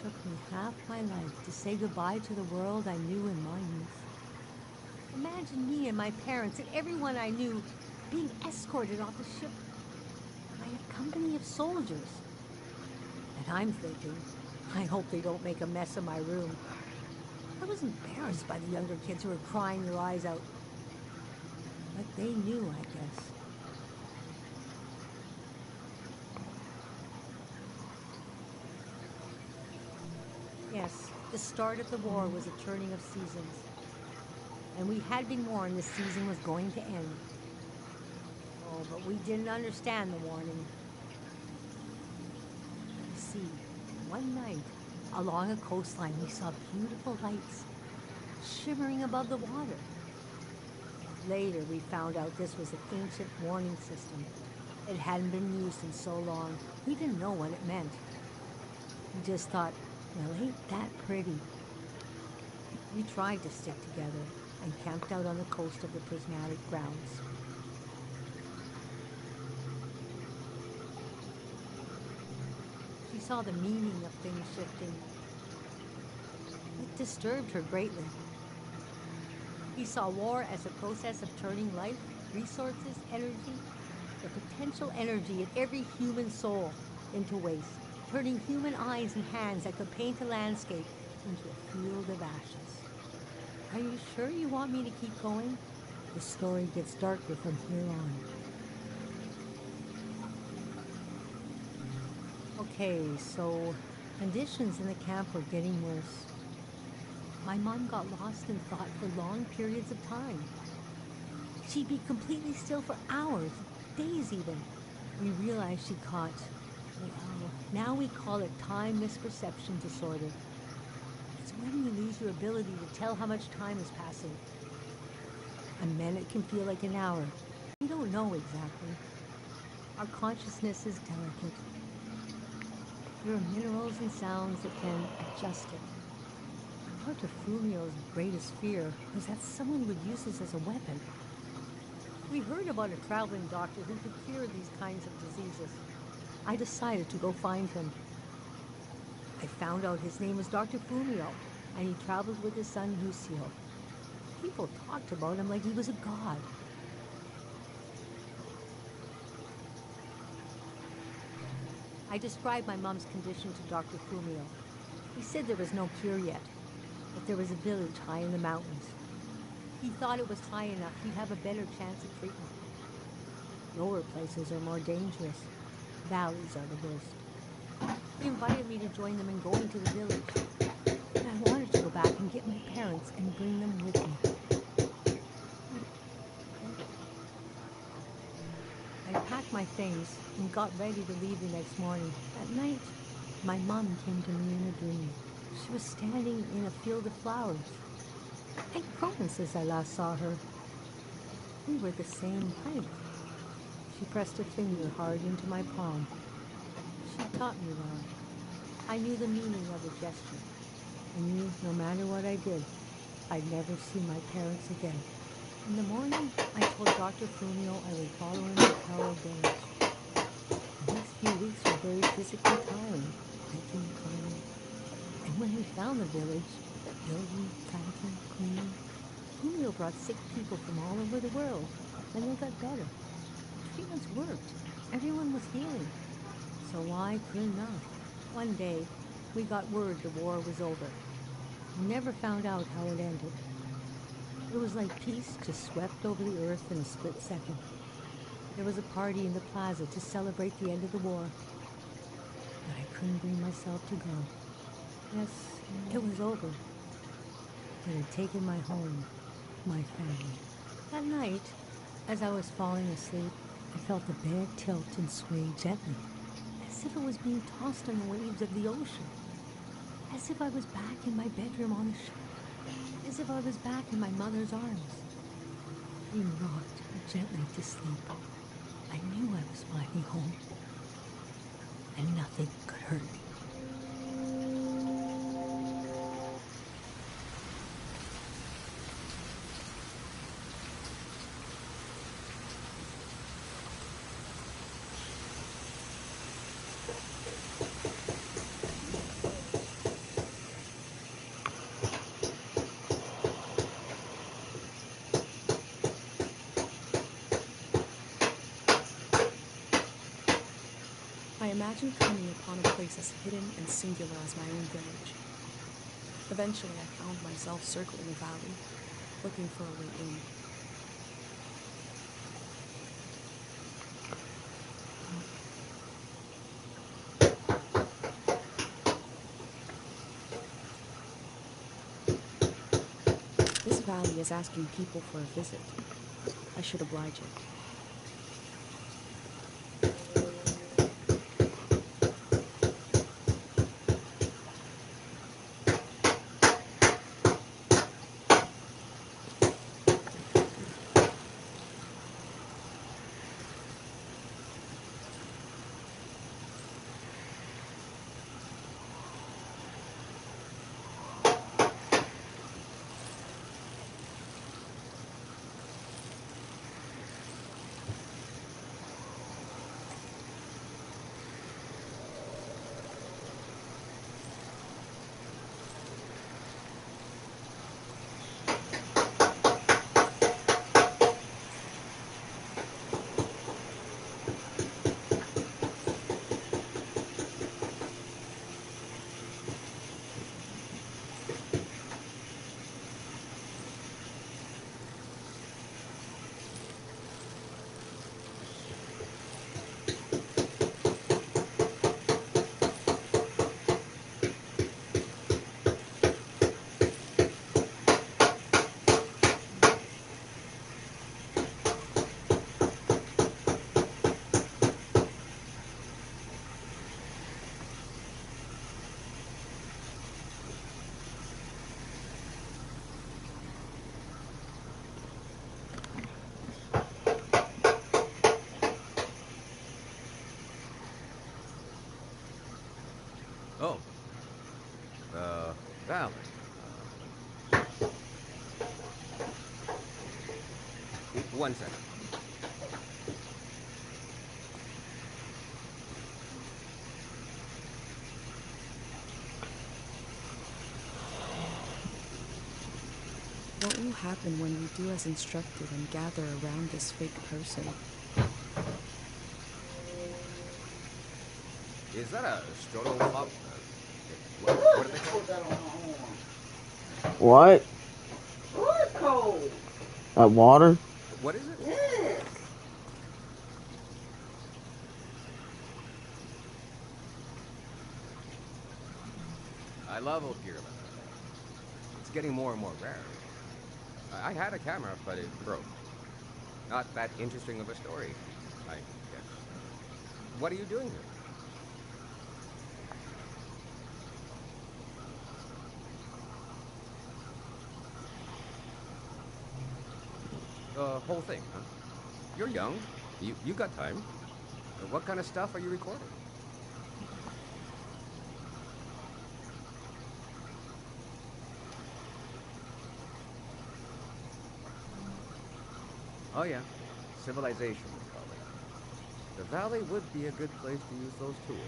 took me half my life to say goodbye to the world I knew in my youth. Imagine me and my parents and everyone I knew being escorted off the ship by a company of soldiers. And I'm thinking, I hope they don't make a mess of my room. I was embarrassed by the younger kids who were crying their eyes out. But they knew, I guess. Yes, the start of the war was a turning of seasons. And we had been warned the season was going to end. Oh, but we didn't understand the warning. You see, one night, along a coastline, we saw beautiful lights shimmering above the water. Later, we found out this was an ancient warning system. It hadn't been used in so long, we didn't know what it meant. We just thought, well, ain't that pretty? We tried to stick together and camped out on the coast of the prismatic grounds. She saw the meaning of things shifting. It disturbed her greatly. He saw war as a process of turning life, resources, energy, the potential energy in every human soul into waste, turning human eyes and hands that could paint a landscape into a field of ashes. Are you sure you want me to keep going? The story gets darker from here on. Okay, so conditions in the camp were getting worse. My mom got lost in thought for long periods of time. She'd be completely still for hours, days even. We realized she caught, well, now we call it time misperception disorder. It's when you lose your ability to tell how much time is passing. A minute can feel like an hour. We don't know exactly. Our consciousness is delicate. There are minerals and sounds that can adjust it. Dr. Fumio's greatest fear was that someone would use this as a weapon. We heard about a traveling doctor who could cure these kinds of diseases. I decided to go find him. I found out his name was Dr. Fumio, and he traveled with his son Lucio. People talked about him like he was a god. I described my mom's condition to Dr. Fumio. He said there was no cure yet, but there was a village high in the mountains. He thought it was high enough he'd have a better chance of treatment. Lower places are more dangerous. Valleys are the worst. He invited me to join them in going to the village. And I wanted to go back and get my parents and bring them with me. I packed my things and got ready to leave the next morning. At night, my mom came to me in a dream. She was standing in a field of flowers. I promise as I last saw her, we were the same height. She pressed a finger hard into my palm. She taught me well. I knew the meaning of the gesture. I knew no matter what I did, I'd never see my parents again. In the morning, I told Dr. Fumio I would follow him to Pello Village. The next few weeks were very physically tiring, hiking, climbing. And when we found the village, building, planting, cleaning, Fumio brought sick people from all over the world, and they got better. Treatments worked. Everyone was healing. So why couldn't I? One day, we got word the war was over. We never found out how it ended. It was like peace just swept over the earth in a split second. There was a party in the plaza to celebrate the end of the war. But I couldn't bring myself to go. Yes, it was over. It had taken my home, my family. That night, as I was falling asleep, I felt the bed tilt and sway gently, as if it was being tossed on the waves of the ocean. As if I was back in my bedroom on the ship. As if I was back in my mother's arms. Being rocked gently to sleep. I knew I was finally home. And nothing could hurt me. I imagined coming upon a place as hidden and singular as my own village. Eventually, I found myself circling a valley, looking for a way in. This valley is asking people for a visit. I should oblige it. Oh. Valley. One second. What will happen when we do as instructed and gather around this fake person? Is that a Stroto flop? What are they called? What? Oh, it's cold. That water? What is it? Yes. I love Old Gearman. getting more and more rare. I had a camera, but it broke. Not that interesting of a story, I guess. What are you doing here? The whole thing, huh? You're young. You got time. What kind of stuff are you recording? Oh yeah, civilization, we call it. The valley would be a good place to use those tools.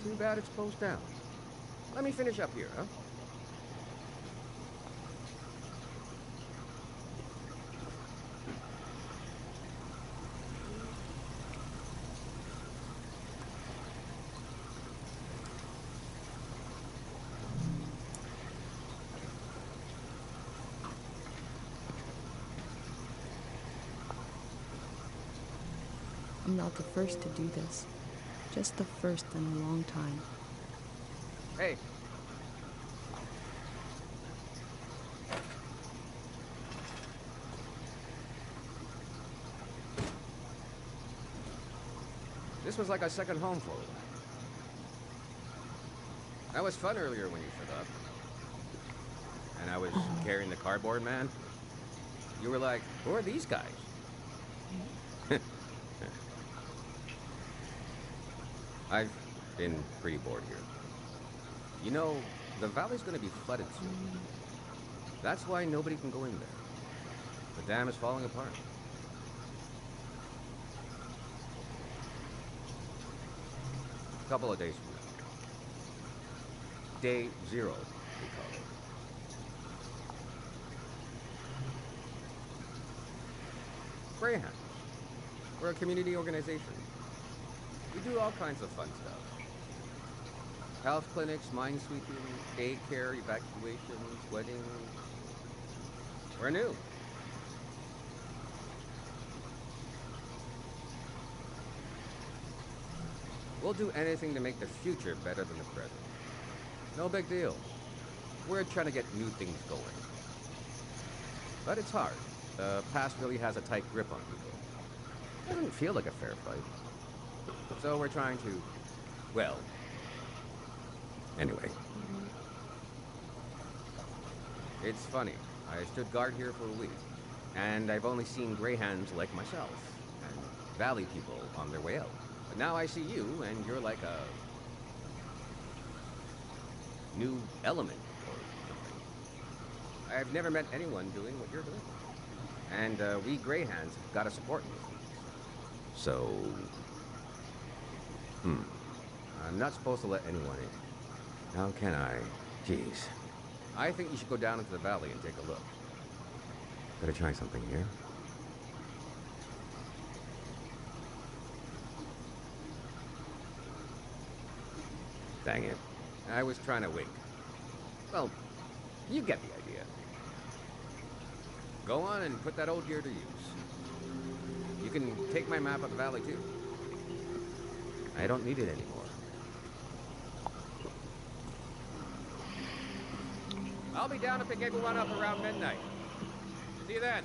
Too bad it's closed down. Let me finish up here, huh? I'm not the first to do this. Just the first in a long time. Hey. This was like a second home for me. That was fun earlier when you showed up. And I was carrying the cardboard man. You were like, who are these guys? I've been pretty bored here. You know, the valley's gonna be flooded soon. That's why nobody can go in there. The dam is falling apart. A couple of days from now. Day 0, we call it. Greyhounds. We're a community organization. We do all kinds of fun stuff. Health clinics, mine sweeping, daycare, evacuations, weddings. We're new. We'll do anything to make the future better than the present. No big deal. We're trying to get new things going. But it's hard. The past really has a tight grip on people. It doesn't feel like a fair fight. So we're trying to, well, anyway. It's funny. I stood guard here for a week, and I've only seen greyhounds like myself, and valley people on their way out. But now I see you, and you're like a new element or something. I've never met anyone doing what you're doing. And we greyhounds have got to support you. So, I'm not supposed to let anyone in. How can I? Jeez. I think you should go down into the valley and take a look. Gotta try something here. Dang it. I was trying to wink. Well, you get the idea. Go on and put that old gear to use. You can take my map of the valley, too. I don't need it anymore. I'll be down to pick everyone up around midnight. See you then.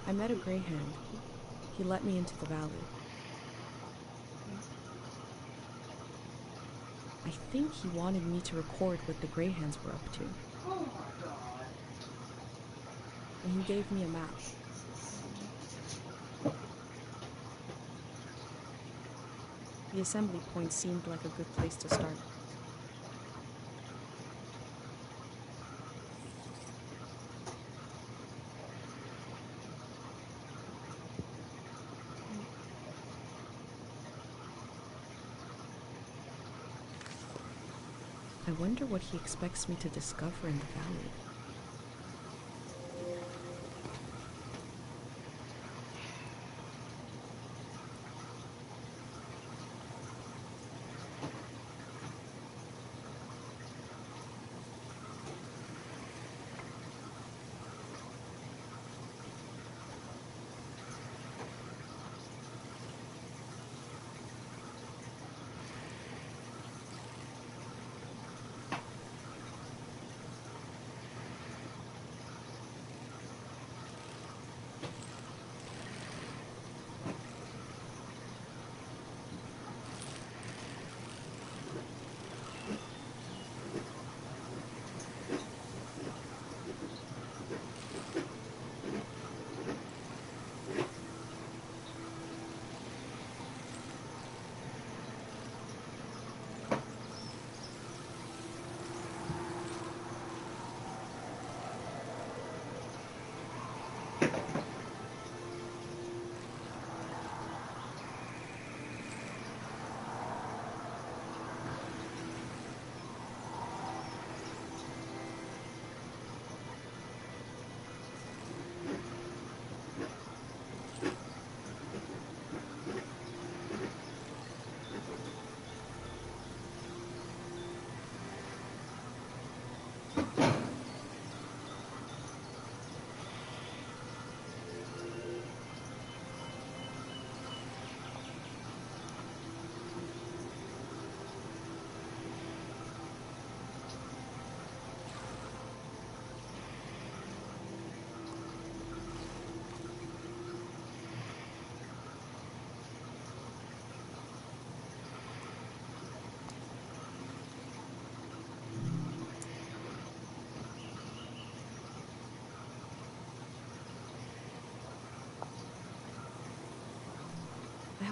I met a greyhound. He let me into the valley. I think he wanted me to record what the greyhounds were up to. Oh my God. And he gave me a map. The assembly point seemed like a good place to start. I wonder what he expects me to discover in the valley.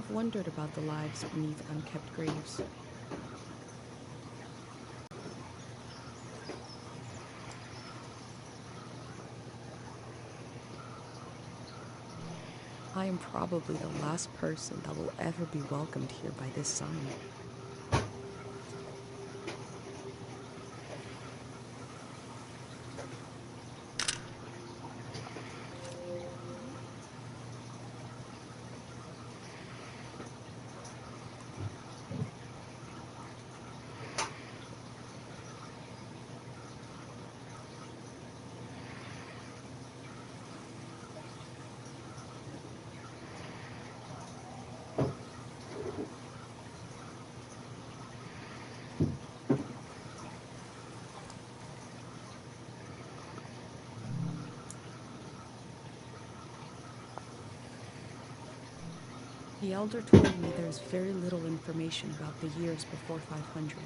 have wondered about the lives beneath unkept graves. I am probably the last person that will ever be welcomed here by this sign. The elder told me there is very little information about the years before 500.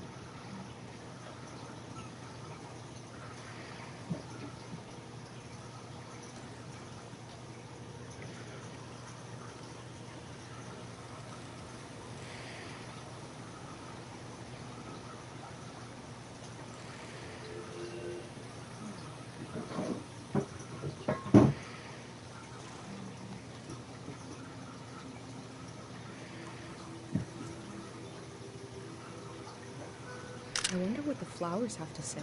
I wonder what the flowers have to say.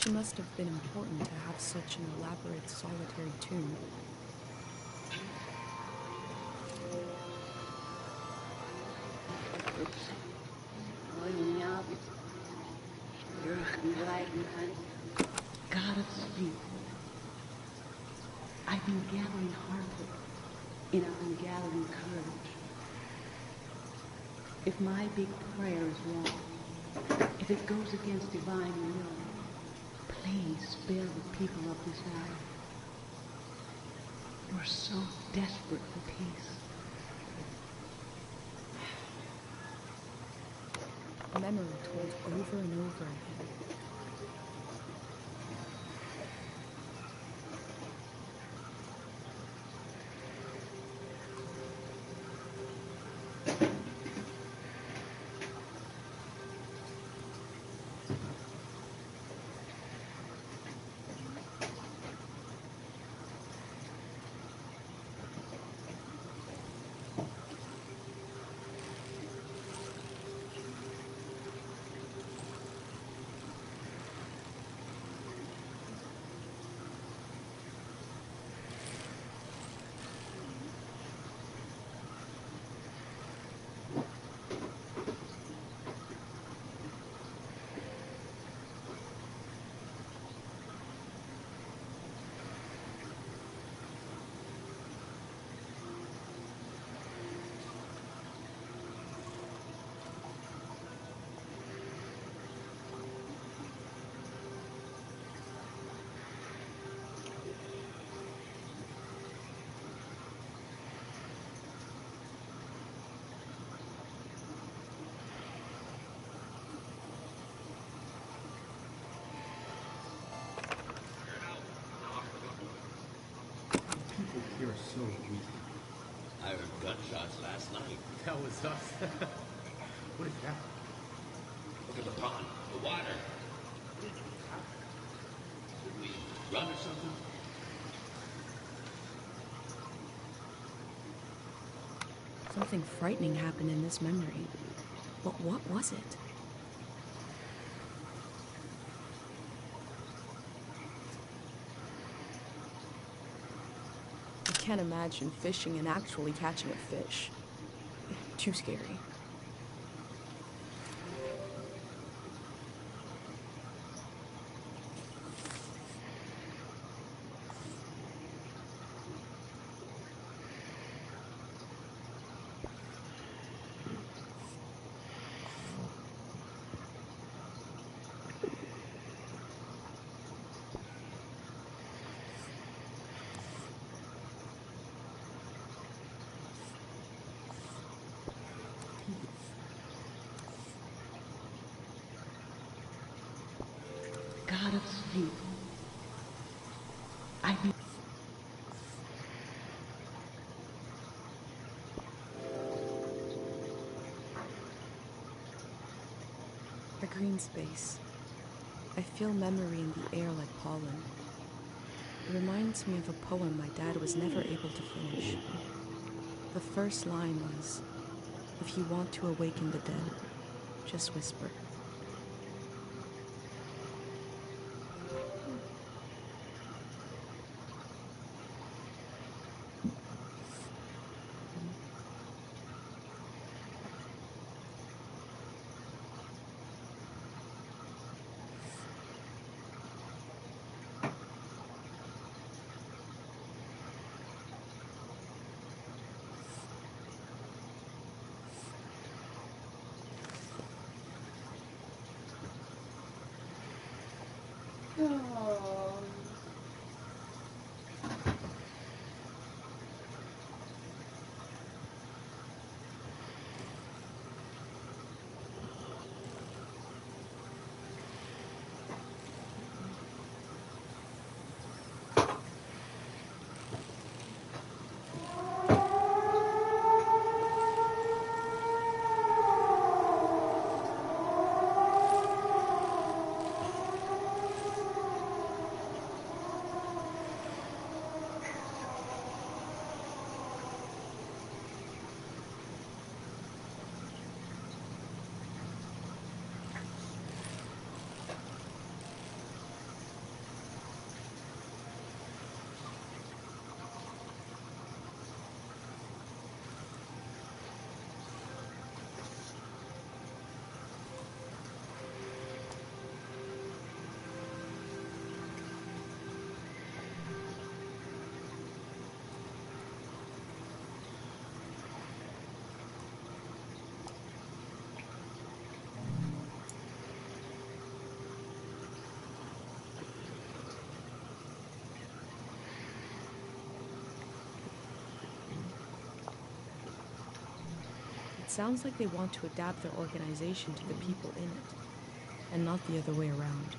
It must have been important to have such an elaborate solitary tomb. God of sleep, I've been gathering heartache and I've been gathering courage. If my big prayer is wrong, if it goes against divine will, please spare the people of this valley. We're so desperate for peace. Memory told over and over again. People here are so weak. I heard gunshots last night. That was us. What is that? Look at the pond, the water. Should we run or something? Something frightening happened in this memory. But what was it? I can't imagine fishing and actually catching a fish. Too scary. Please. I need. A green space. I feel memory in the air like pollen. It reminds me of a poem my dad was never able to finish. The first line was, "If you want to awaken the dead, just whisper." It sounds like they want to adapt their organization to the people in it, and not the other way around.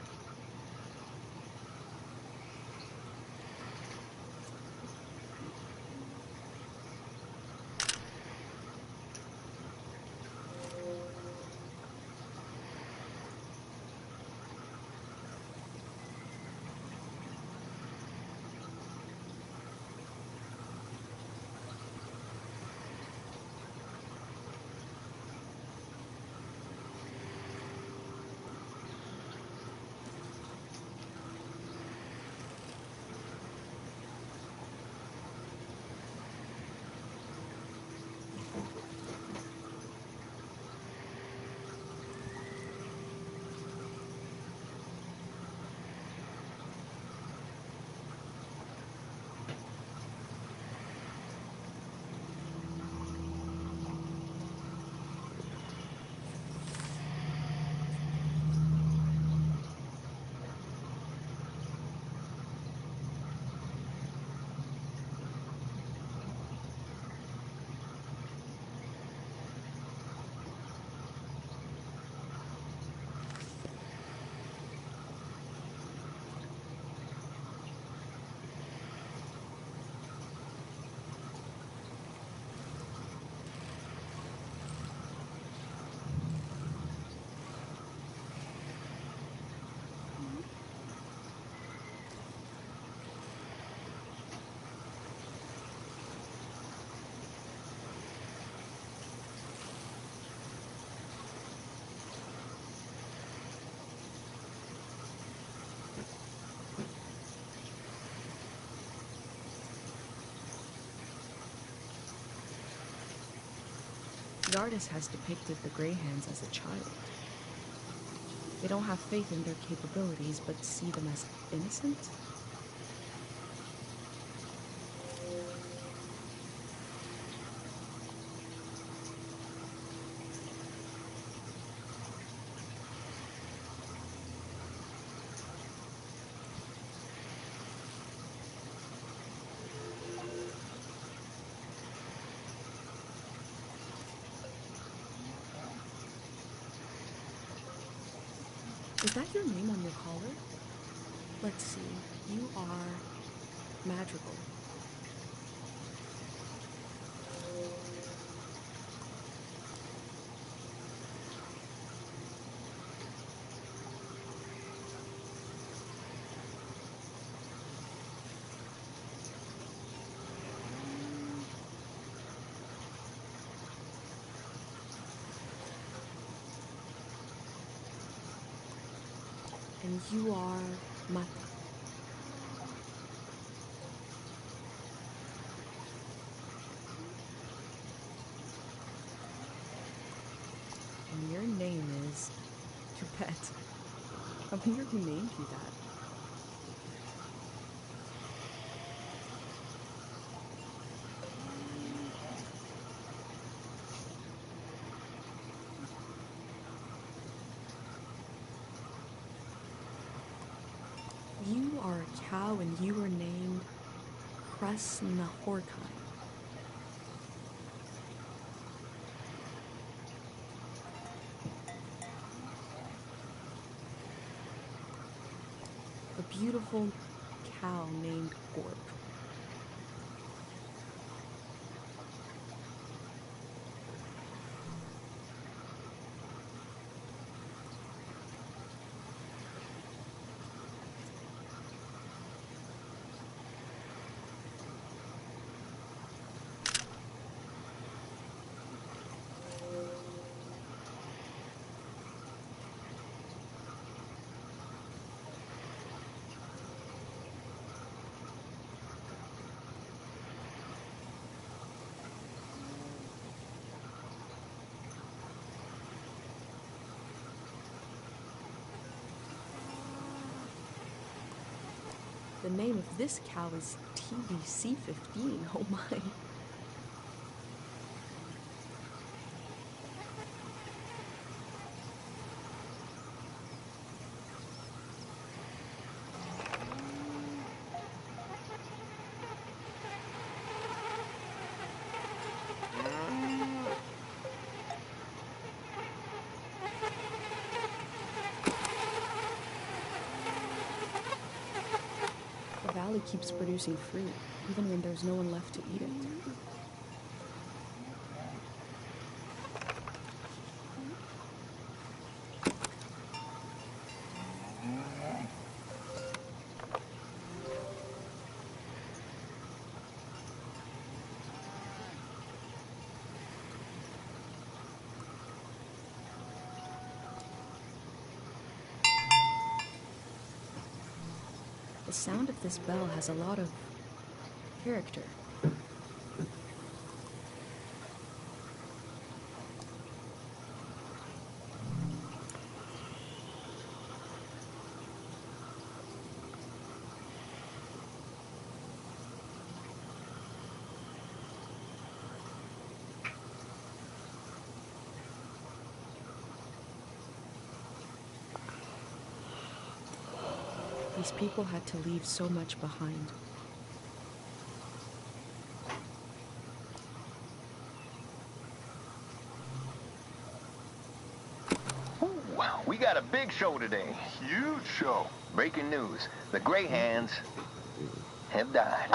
The artist has depicted the Greyhands as a child. They don't have faith in their capabilities, but see them as innocent? Is that your name on your collar? Let's see. You are Madrigal. And you are Mata. And your name is Toupette. I wonder who named you that. You are a cow and you are named Kresnahorkai. A beautiful cow named Gorp. The name of this cow is TBC-15. Oh my. The valley keeps producing fruit, even when there's no one left to eat it. The sound of this bell has a lot of character. These people had to leave so much behind. Wow, we got a big show today. Huge show. Breaking news. The Greyhands have died.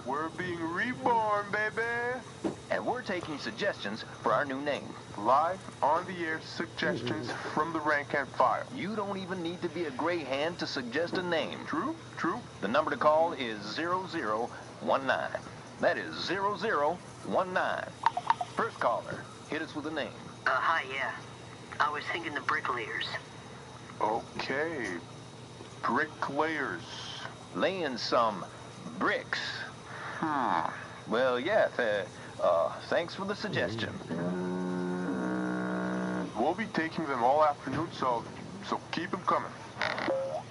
We're being reborn, baby. And we're taking suggestions for our new name. Live on the air suggestions from the rank and file. You don't even need to be a Greyhand to suggest a name. True, true. The number to call is 0019. That is 0019. First caller, hit us with a name. Hi, yeah. I was thinking the bricklayers. Okay. Bricklayers. Laying some bricks. Well, yeah, thanks for the suggestion. We'll be taking them all afternoon, so keep them coming.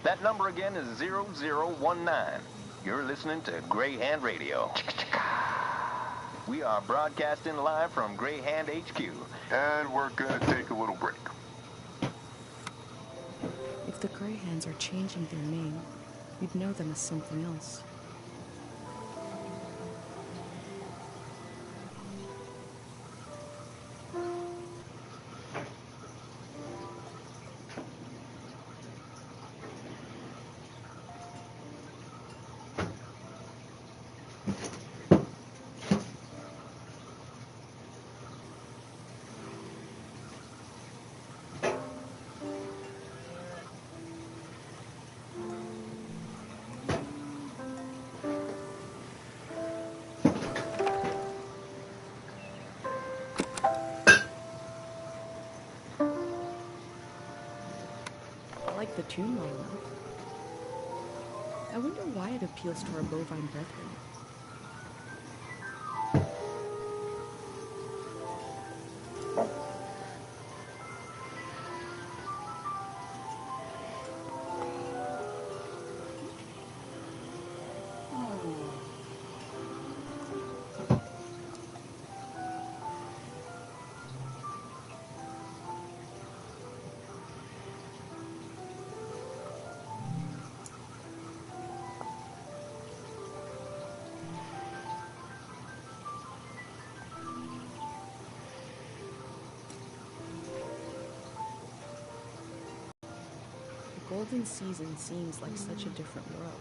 That number again is 0019. You're listening to Greyhand Radio. We are broadcasting live from Greyhand HQ. And we're gonna take a little break. If the Greyhands are changing their name, we'd know them as something else. the tune well enough. I wonder why it appeals to our bovine brethren. The golden season seems like such a different world.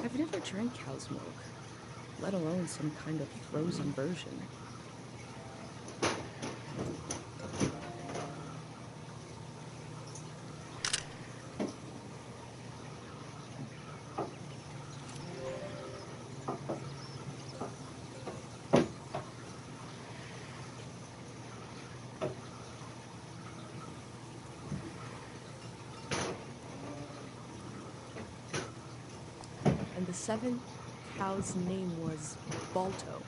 I've never drank cow's milk, let alone some kind of frozen version. And the seventh cow's name was Balto.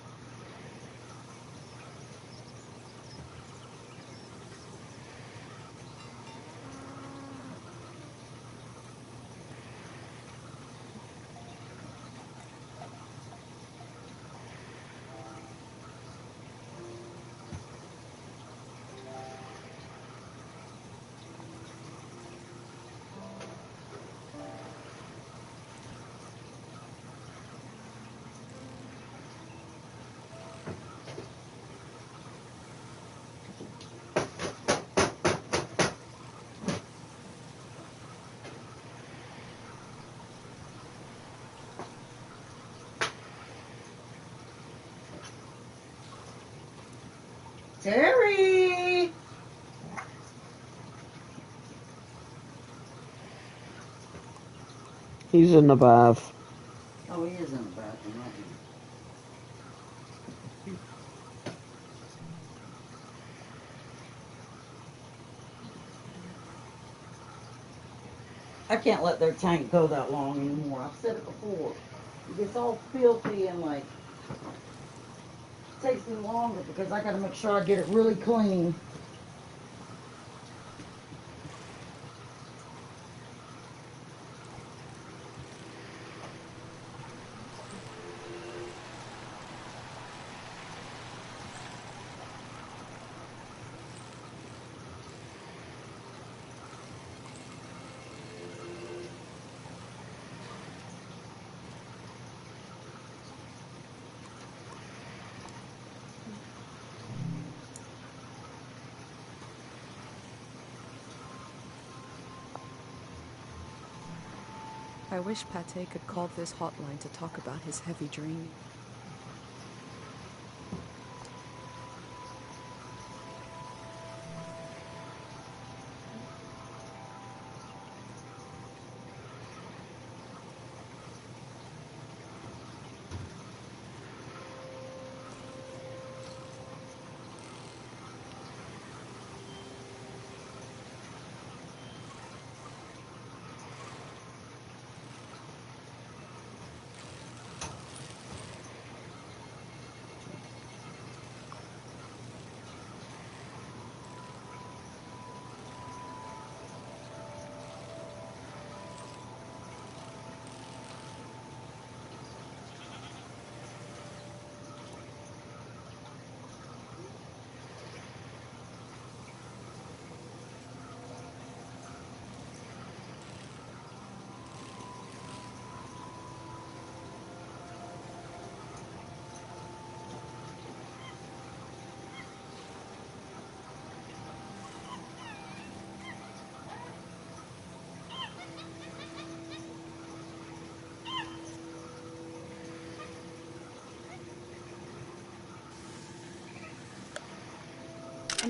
Terry! He's in the bath. Oh, he is in the bathroom, not he? I can't let their tank go that long anymore. I've said it before. It gets all filthy and like takes me longer because I gotta make sure I get it really clean. I wish Pate could call this hotline to talk about his heavy dream.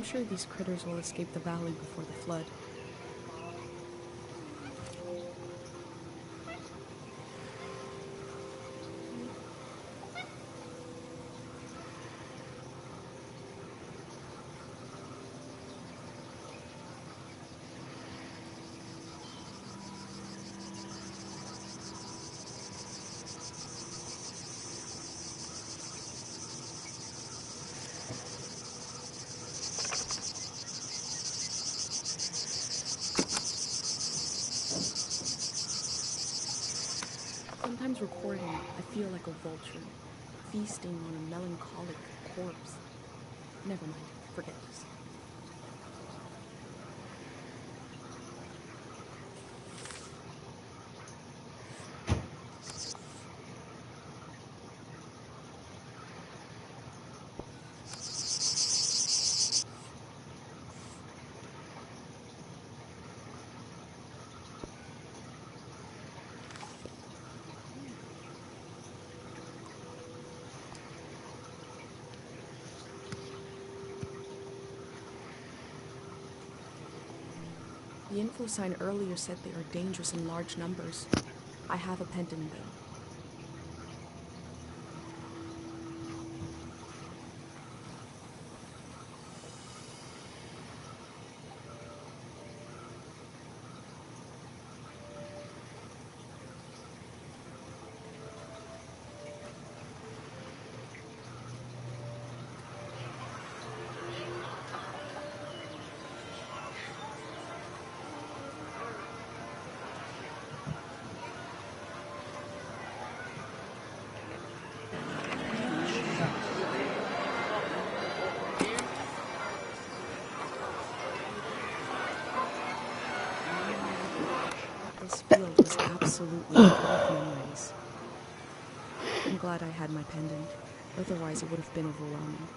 I'm sure these critters will escape the valley before the flood. Sometimes recording, I feel like a vulture, feasting on a melancholic corpse. Never mind, forget this. The info sign earlier said they are dangerous in large numbers. I have a pendant though. This field was absolutely full of memories. I'm glad I had my pendant, otherwise it would have been overwhelming.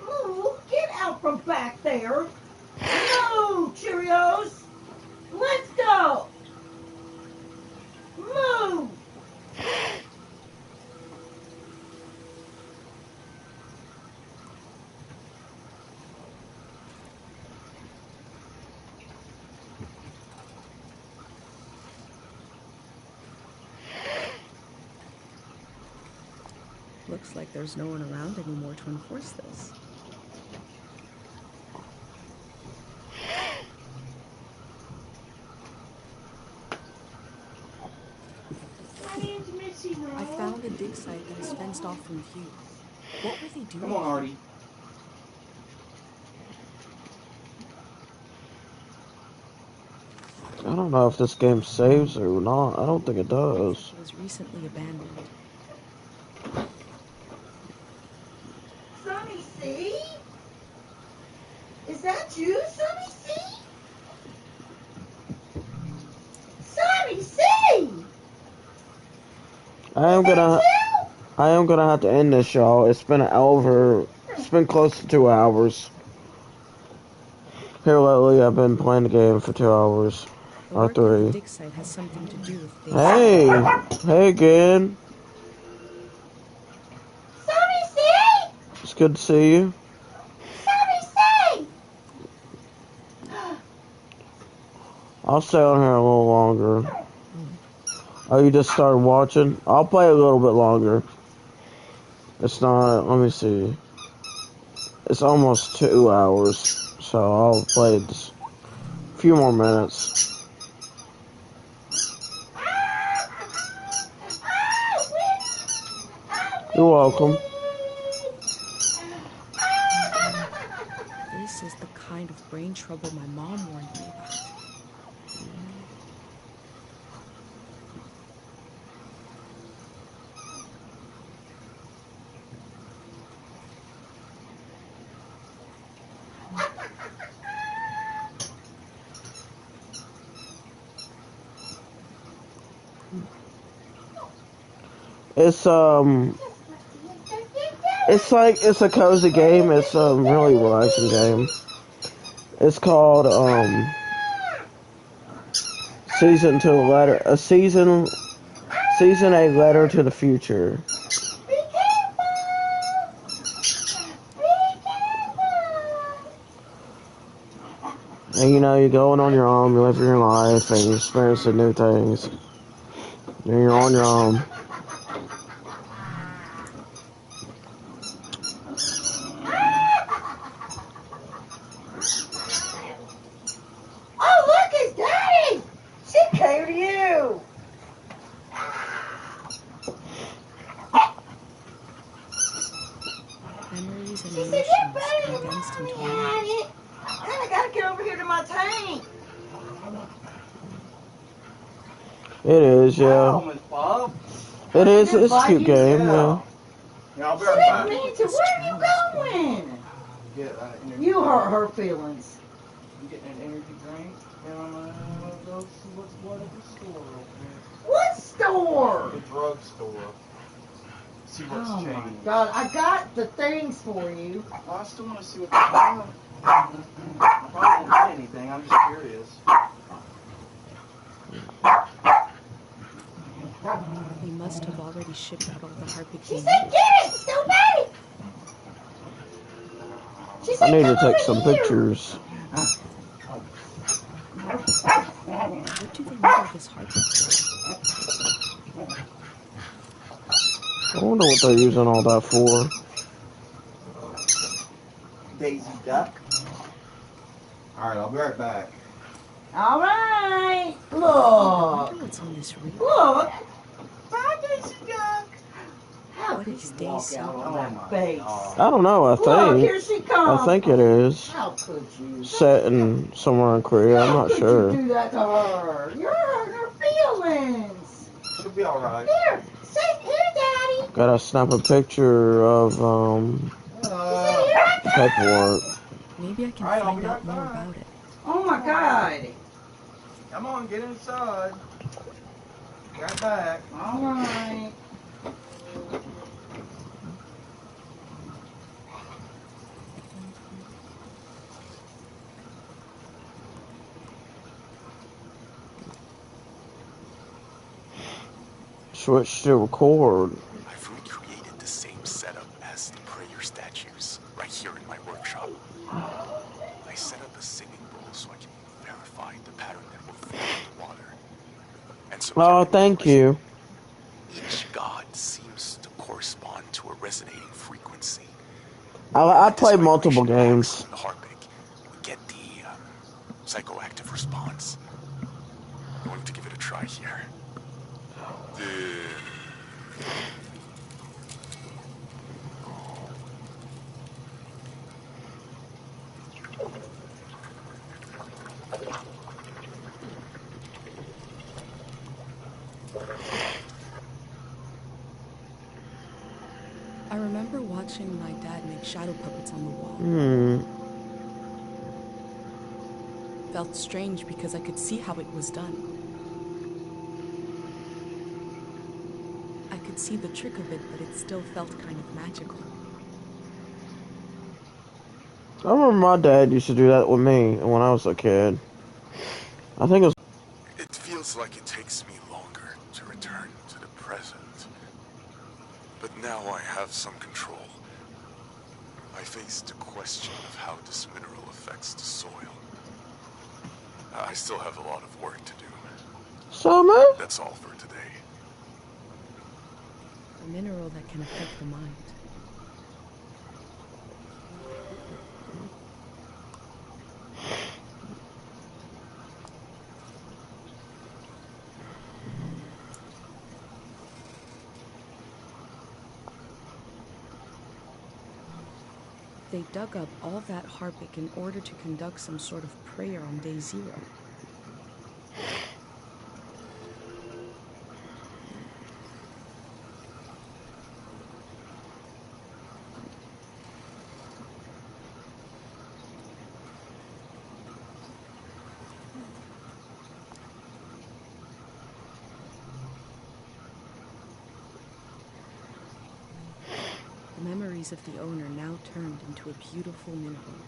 Ooh, get out from back there! Move, Cheerios! Let's go! Move! Looks like there's no one around anymore to enforce this. I found a dig site that is fenced off from view. What were they doing? Come on, Artie. I don't know if this game saves or not. I don't think it does. It was recently abandoned. Sunny C? Is that you, Sunny C? Sunny C! I am gonna have to end this, y'all. It's been close to 2 hours. Here lately, I've been playing the game for 2 hours. Or 3. Dig site has something to do with this. Hey again. Sunny C! It's good to see you. Sunny C! I'll stay on here a little longer. Oh, you just started watching? I'll play a little bit longer. It's not, let me see. It's almost 2 hours, so I'll play just a few more minutes. You're welcome. This is the kind of brain trouble my mom warned me about. It's It's a cozy game. It's a really relaxing game. It's called Season a Letter to the Future. And you know, you're going on your own, you're living your life, and you're experiencing new things. And you're on your own. Oh, look, it's Daddy! She came to you! Memories and She said, emotions yeah, baby, condensed into one. Daddy. And I gotta get over here to my tank. It is, yeah. Oh, Miss Bob. It is. It's a cute game, yeah. Yeah, I'll be She right didn't back. mean to. Where are you going? Get energy. You hurt her feelings. I'm getting an energy drink, and I'm gonna go see what's what at the store real quick. What store? The drugstore. See what's Oh my changed. God, I got the things for you. Well, I still want to see what they're doing. I probably didn't get anything. I'm just curious. They must have already shipped out all the Harpic She they said, needed. get it, stupid! She said, I need to come take over some here. pictures. What do they need all this Harpic for? I wonder what they're using all that for. Daisy Duck. Alright, I'll be right back. All right, I look. wonder what's on this reel. Look. Bye, Daisy Duck. How What could is you Daisy? walk out on Oh that my face? God. I don't know. Look, here she comes. I think it is How could you? set in somewhere in Korea. I'm How not could sure. you do that to her? You're hurting her feelings. She'll be alright. Here, sit here, Daddy. Gotta snap a picture of Sit here. paperwork. Maybe I can Alright, I'll find be out right more back. about it. Oh my God. Come on, get inside. Be right back. All right. Switch to record. I've recreated the same setup as the prayer statues right here in my workshop. I set up a singing bowl so I can verify the pattern that will flow in the water. And so Oh, thank you. each god seems to correspond to a resonating frequency. I played multiple games. The Harpic, we get the psychoactive response. I'm going to give it a try here. I remember watching my dad make shadow puppets on the wall. Felt strange because I could see how it was done. I could see the trick of it, but it still felt kind of magical. I remember my dad used to do that with me when I was a kid. I think it was. It feels like it takes me longer to return to the present. But now I have some control. I face the question of how this mineral affects the soil. I still have a lot of work to do. Summer? That's all for today. A mineral that can affect the mind. They dug up all that Harpic in order to conduct some sort of prayer on day 0. place of the owner now turned into a beautiful new home.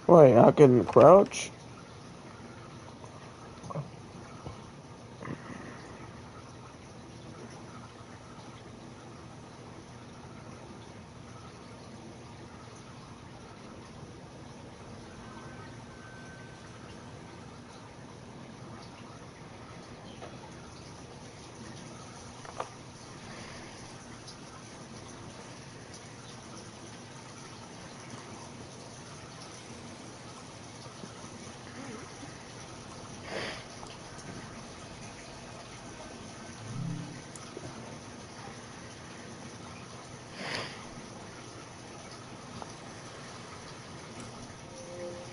Wait, I can crouch?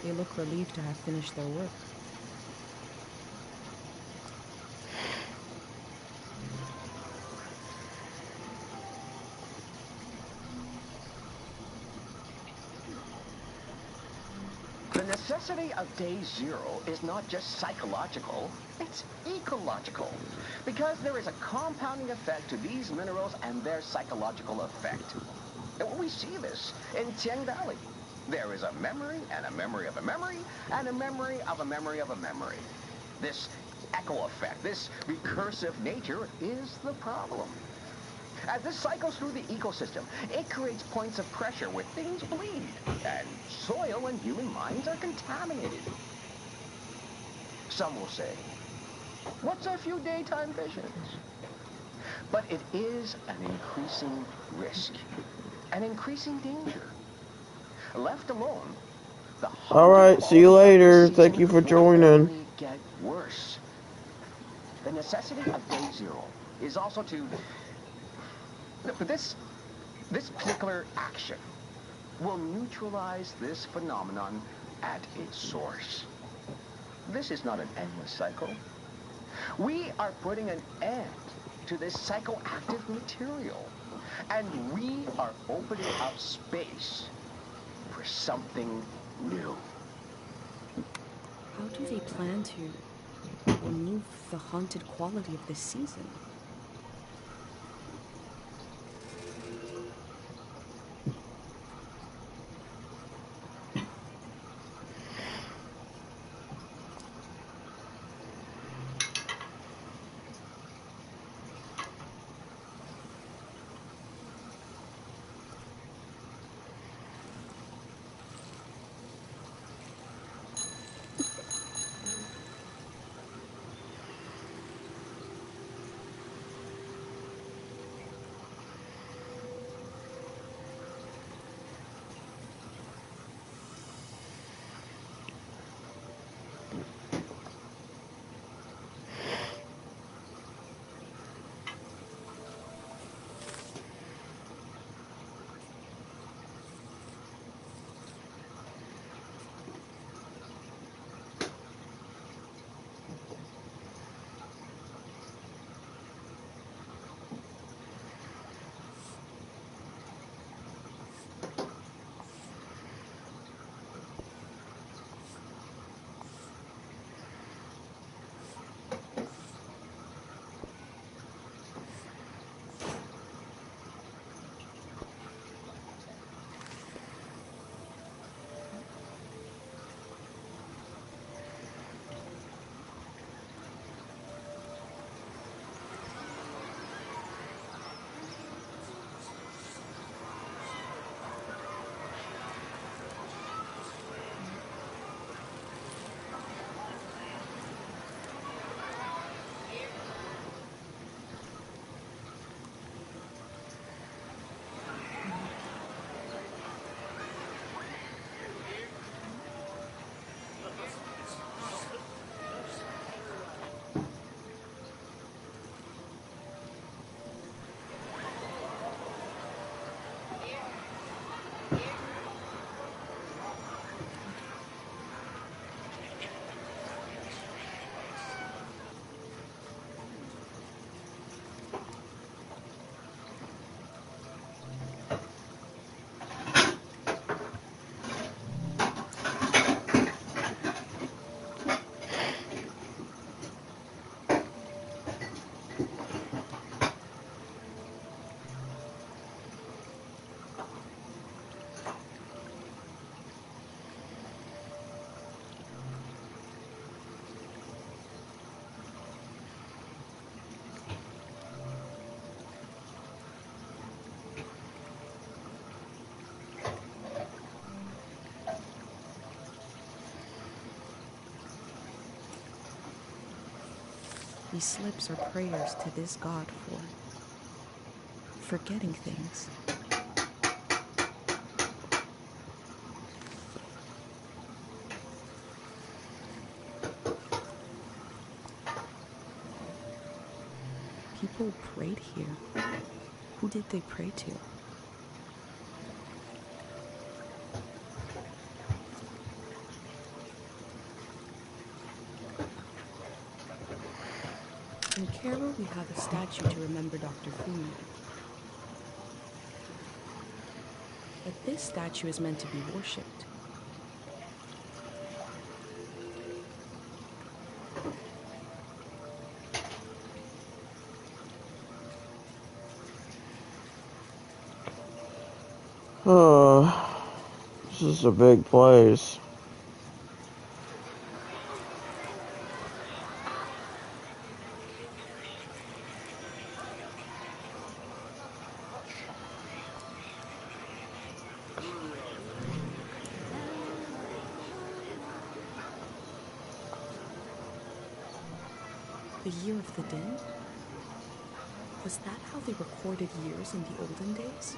They look relieved to have finished their work. The necessity of day zero is not just psychological, it's ecological. Because there is a compounding effect to these minerals and their psychological effect. And we see this in Tien Valley. There is a memory and a memory of a memory and a memory of a memory of a memory. This echo effect, this recursive nature is the problem. As this cycles through the ecosystem, it creates points of pressure where things bleed, and soil and human minds are contaminated. Some will say, what's a few daytime visions? But it is an increasing risk, an increasing danger. Left alone, the Alright, see you later. Thank you for joining. only get worse. The necessity of day zero is also to This particular action will neutralize this phenomenon at its source. This is not an endless cycle. We are putting an end to this psychoactive material, and we are opening up space for something new. How do they plan to remove the haunted quality of this season? These slips are prayers to this god for forgetting things. People prayed here. Who did they pray to? In Cairo, we have a statue to remember Dr. Fumi. But this statue is meant to be worshipped. Oh, this is a big place. The Year of the Din? Was that how they recorded years in the olden days?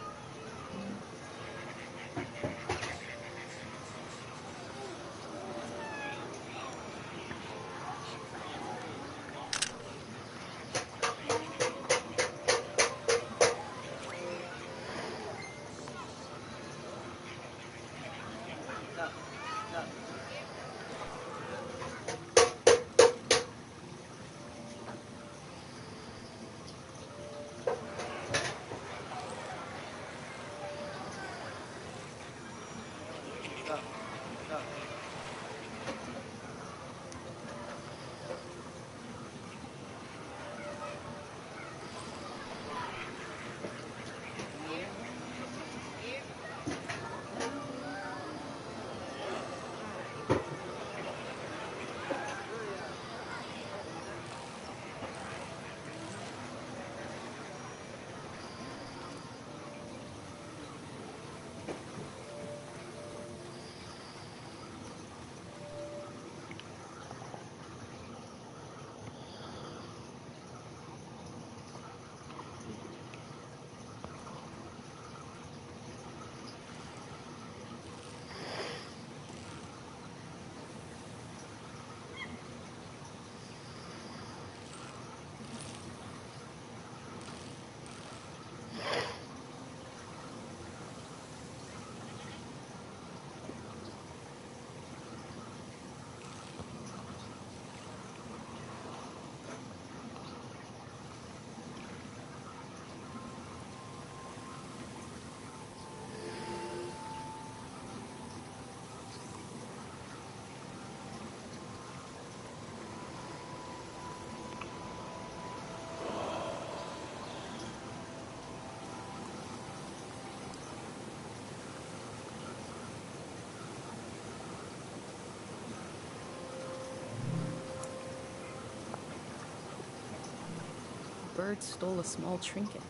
Bird stole a small trinket.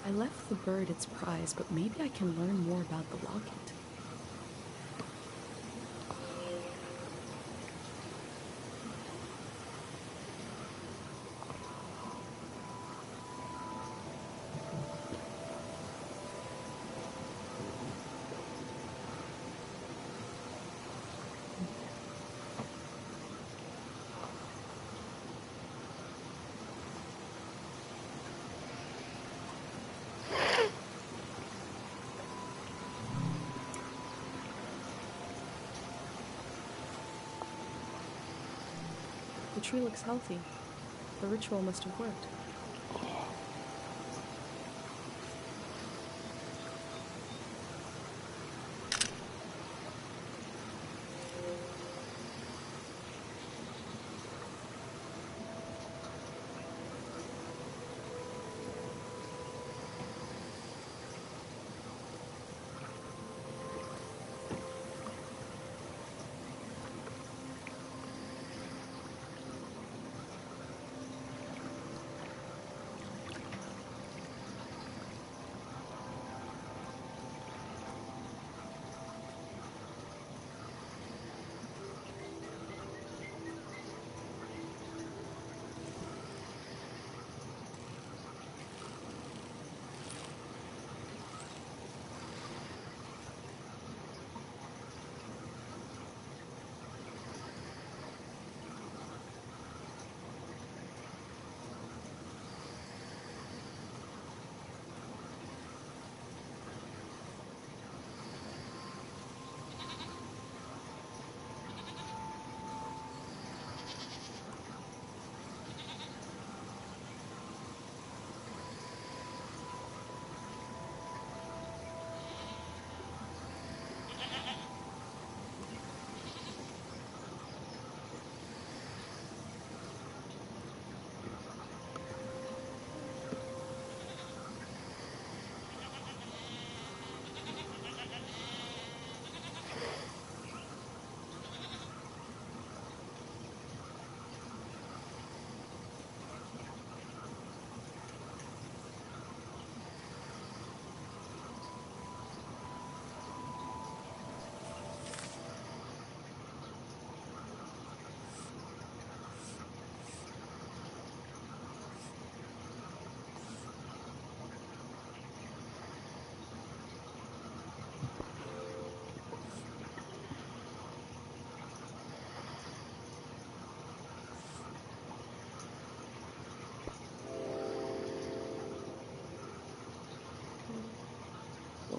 I left the bird its prize, but maybe I can learn more about the locket. The tree looks healthy. The ritual must have worked.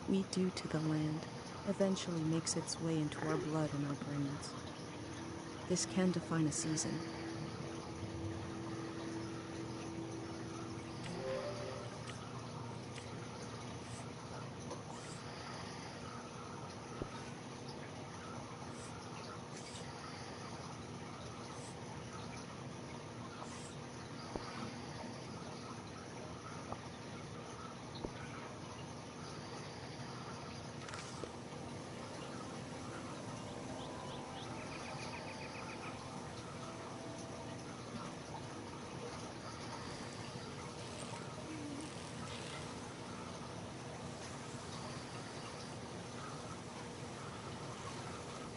we do to the land eventually makes its way into our blood and our brains. This can define a season,